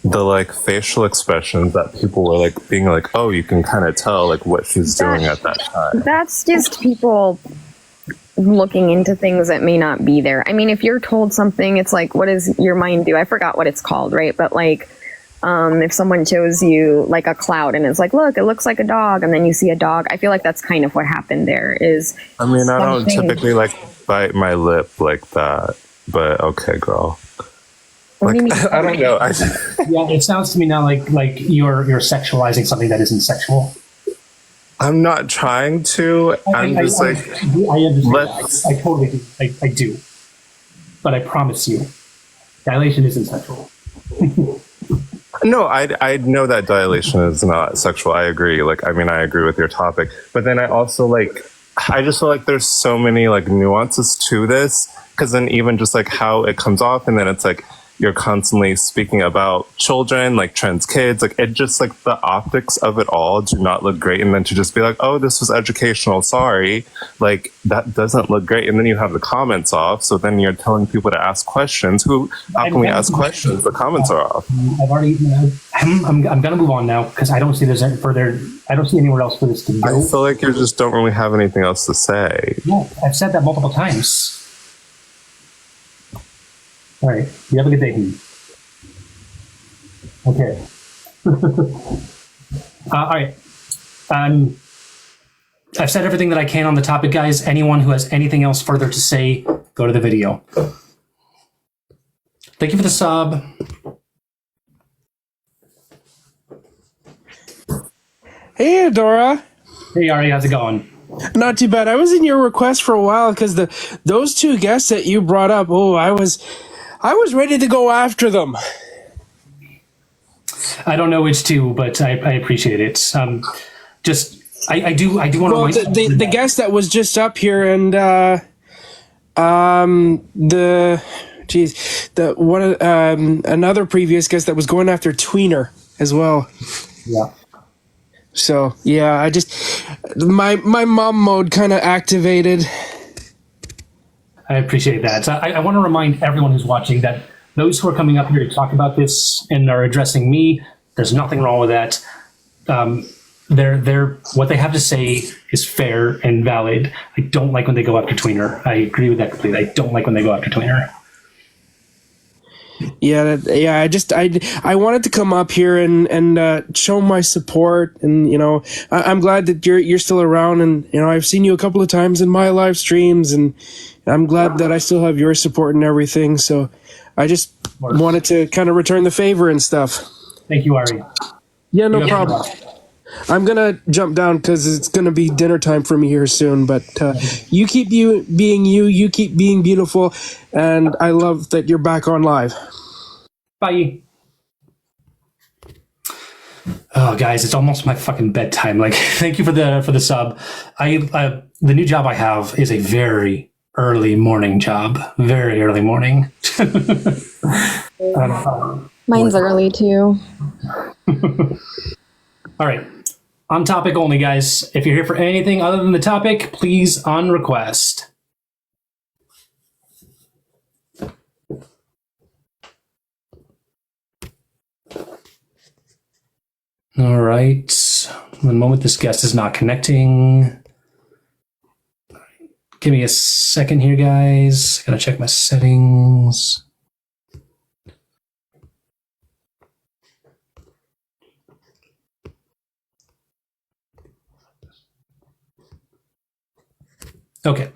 The like facial expressions that people were like being like, oh, you can kind of tell like what she's doing at that time. That's just people looking into things that may not be there. I mean, if you're told something, it's like, what does your mind do? I forgot what it's called, right? But like, if someone shows you like a cloud and it's like, look, it looks like a dog, and then you see a dog, I feel like that's kind of what happened there. Is I mean, I don't typically like bite my lip like that, but okay, girl. Like, I don't know. Yeah, it sounds to me now like you're sexualizing something that isn't sexual. I'm not trying to. I'm just like, I understand. I totally do. I do. But I promise you, dilation isn't sexual. No, I know that dilation is not sexual. I agree. Like, I mean, I agree with your topic. But then I also like, I just feel like there's so many like nuances to this. Because then even just like how it comes off, and then it's like, you're constantly speaking about children, like trans kids, like it just like the optics of it all do not look great. And then to just be like, oh, this was educational, sorry, like that doesn't look great. And then you have the comments off. So then you're telling people to ask questions. How can we ask questions? The comments are off. I've already, I'm going to move on now because I don't see there's any further, I don't see anywhere else for this to go. I feel like you just don't really have anything else to say. No, I've said that multiple times. All right. You have a good day. Okay. All right. I've said everything that I can on the topic, guys. Anyone who has anything else further to say, go to the video. Thank you for the sub. Hey, Adora. Hey, Ari. How's it going? Not too bad. I was in your request for a while because those two guests that you brought up. Oh, I was ready to go after them. I don't know which two, but I appreciate it. Just I do want to. Well, the guest that was just up here and another previous guest that was going after Tweener as well. Yeah. So yeah, I just my mom mode kind of activated. I appreciate that. I want to remind everyone who's watching that those who are coming up here to talk about this and are addressing me, there's nothing wrong with that. They're what they have to say is fair and valid. I don't like when they go after Tweener. I agree with that completely. I don't like when they go after Tweener. Yeah. I wanted to come up here and show my support, and I'm glad that you're still around, and I've seen you a couple of times in my live streams, and I'm glad that I still have your support and everything. So I just wanted to kind of return the favor and stuff. Thank you, Ari. Yeah, no problem. I'm gonna jump down because it's gonna be dinner time for me here soon. But you keep being you. You keep being beautiful, and I love that you're back on live. Bye. Oh, guys, it's almost my fucking bedtime. Like, thank you for the sub. The new job I have is a very early morning job. Very early morning. Mine's early too. All right. On topic only, guys. If you're here for anything other than the topic, please on request. All right. One moment, this guest is not connecting. Give me a second here, guys. Gotta check my settings. Okay.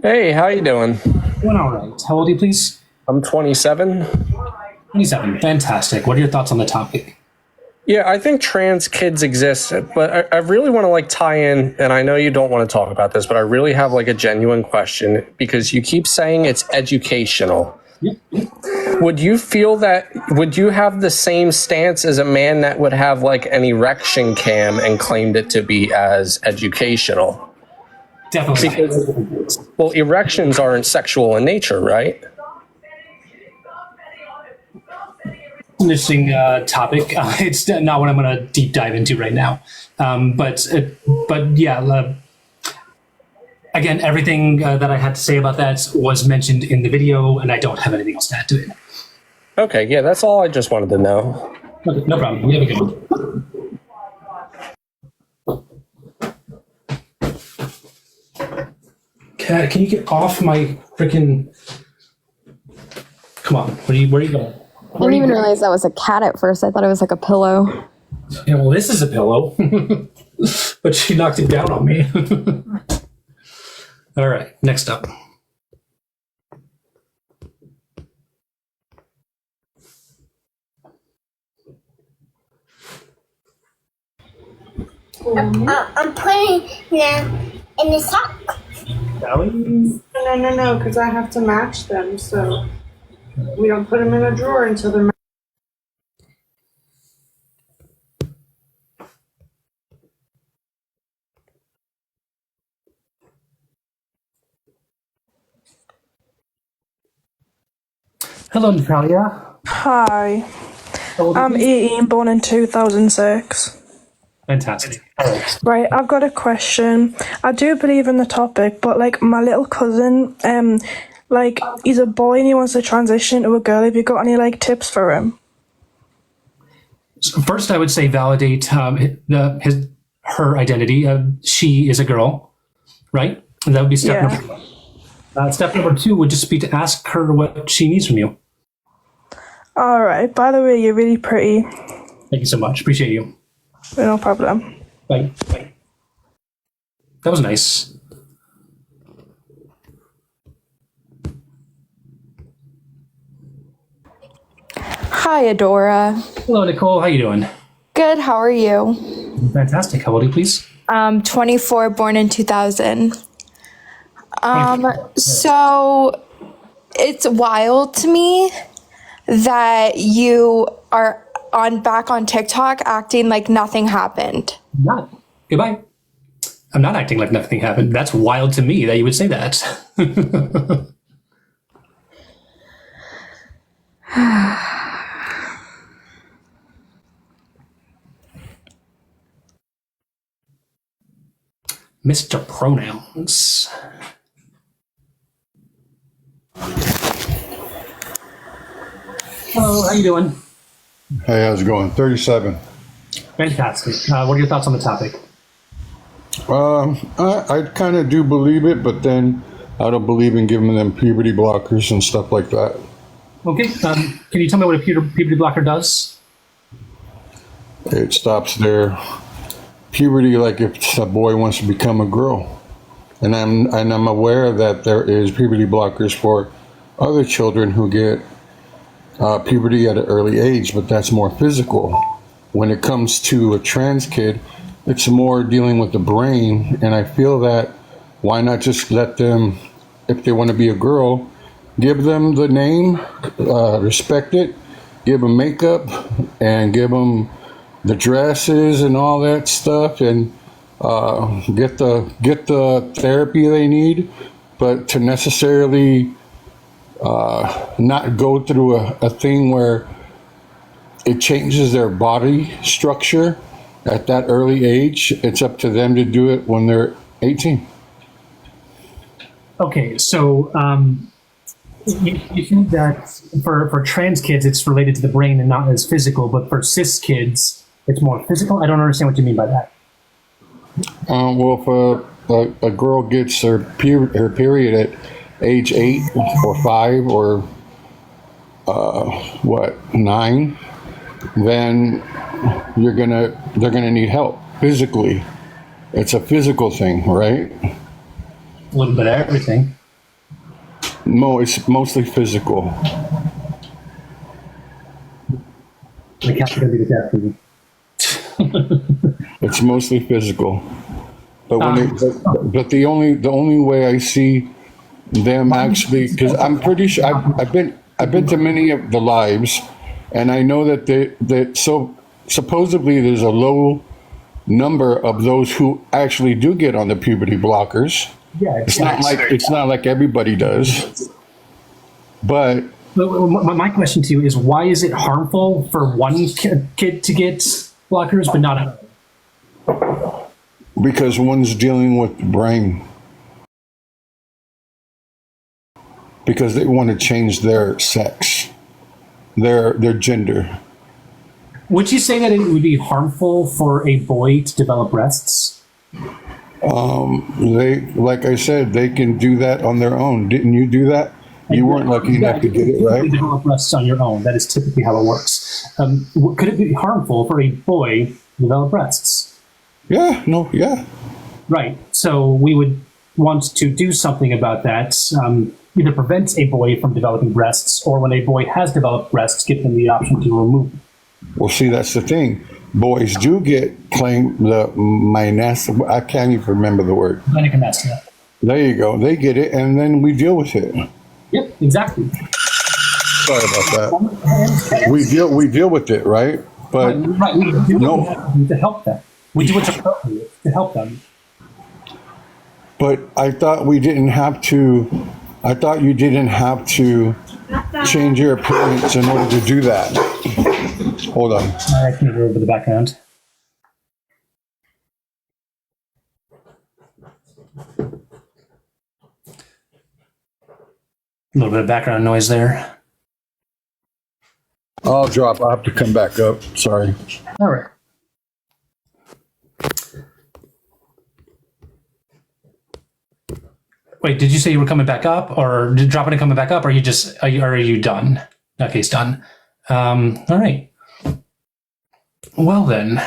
Hey, how you doing? Doing all right. How old are you, please? I'm 27. 27. Fantastic. What are your thoughts on the topic? Yeah, I think trans kids exist, but I really want to like tie in, and I know you don't want to talk about this, but I really have like a genuine question because you keep saying it's educational. Would you feel that, would you have the same stance as a man that would have like an erection cam and claimed it to be as educational? Definitely. Because, well, erections aren't sexual in nature, right? Interesting topic. It's not what I'm going to deep dive into right now. But yeah, again, everything that I had to say about that was mentioned in the video, and I don't have anything else to add to it. Okay, yeah, that's all I just wanted to know. Okay, no problem. You have a good one. Cat, can you get off my freaking? Come on, where are you going? I didn't even realize that was a cat at first. I thought it was like a pillow. Yeah, well, this is a pillow, but she knocked it down on me. All right, next up. I'm putting them in the sock. No, because I have to match them, so we don't put them in a drawer until they're matched. Hello, Natalia. Hi. old are I'm you? 18, born in 2006. Fantastic. Right, I've got a question. I do believe in the topic, but like my little cousin, like he's a boy and he wants to transition to a girl. Have you got any like tips for him? First, I would say validate her identity. She is a girl, right? And that would be step Yeah. number one. Step number two would just be to ask her what she needs from you. All right. By the way, you're really pretty. Thank you so much. Appreciate you. No problem. Bye. Bye. That was nice. Hi, Adora. Hello, Nicole. How you doing? Good. How are you? Fantastic. How old are you, please? 24, born in 2000. So it's wild to me that you are back on TikTok acting like nothing happened. Not. Goodbye. I'm not acting like nothing happened. That's wild to me that you would say that. Mr. Pronouns. Hello, how you doing? Hey, how's it going? 37. Fantastic. What are your thoughts on the topic? I kind of do believe it, but then I don't believe in giving them puberty blockers and stuff like that. Okay. Can you tell me what a puberty blocker does? It stops their puberty, like if a boy wants to become a girl. And I'm aware that there is puberty blockers for other children who get puberty at an early age, but that's more physical. When it comes to a trans kid, it's more dealing with the brain, and I feel that why not just let them, if they want to be a girl, give them the name, respect it, give them makeup, and give them the dresses and all that stuff, and get the therapy they need, but to necessarily not go through a thing where it changes their body structure at that early age. It's up to them to do it when they're 18. Okay, so you think that for trans kids it's related to the brain and not as physical, but for cis kids it's more physical? I don't understand what you mean by that. Well, if a girl gets her period at age 8 or 5 or 9, then they're gonna need help physically, It's a physical thing, right? A little bit of everything. No, it's mostly physical. The cat's gonna be the cat for me. It's mostly physical. But but the only way I see them actually, because I'm pretty sure I've been to many of the lives, and I know that so supposedly there's a low number of those who actually do get on the puberty blockers. Yeah, it's not like everybody does. But my question to you is, why is it harmful for one kid to get blockers but not another? Because one's dealing with the brain. Because they want to change their sex, their gender. Would you say that it would be harmful for a boy to develop breasts? They, like I said, they can do that on their own. Didn't you do that? You weren't lucky enough to get it, right? Develop breasts on your own. That is typically how it works. Could it be harmful for a boy to develop breasts? Yeah. Right. So we would want to do something about that. Either prevent a boy from developing breasts, or when a boy has developed breasts, give them the option to remove them. Well, see, that's the thing. Boys do get claimed the gynecomastia. I can't even remember the word. Gynecomastia. There you go. They get it, and then we deal with it. Yep, exactly. Sorry about that. We deal with it, right? But right, we do to help them. We do what's appropriate to help them. But I thought we didn't have to. I thought you didn't have to change your appearance in order to do that. Hold on. I can go over the background. A little bit of background noise there. I'll drop. I'll have to come back up. Sorry. All right. Wait, did you say you were coming back up, or dropping and coming back up, or are you done? Okay, it's done. All right. Well then,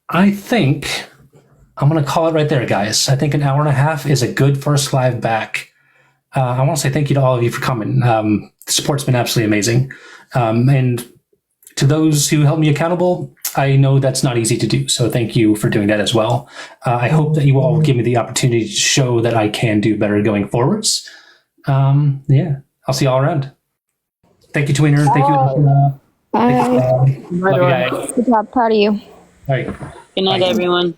I think I'm going to call it right there, guys. I think an hour and a half is a good first live back. I want to say thank you to all of you for coming. The support's been absolutely amazing. And to those who held me accountable, I know that's not easy to do. So thank you for doing that as well. I hope that you all give me the opportunity to show that I can do better going forwards. Yeah, I'll see you all around. Thank you, Tweener. Thank you. Bye. Love you guys. Good job. Proud of you. All right. Good night, everyone.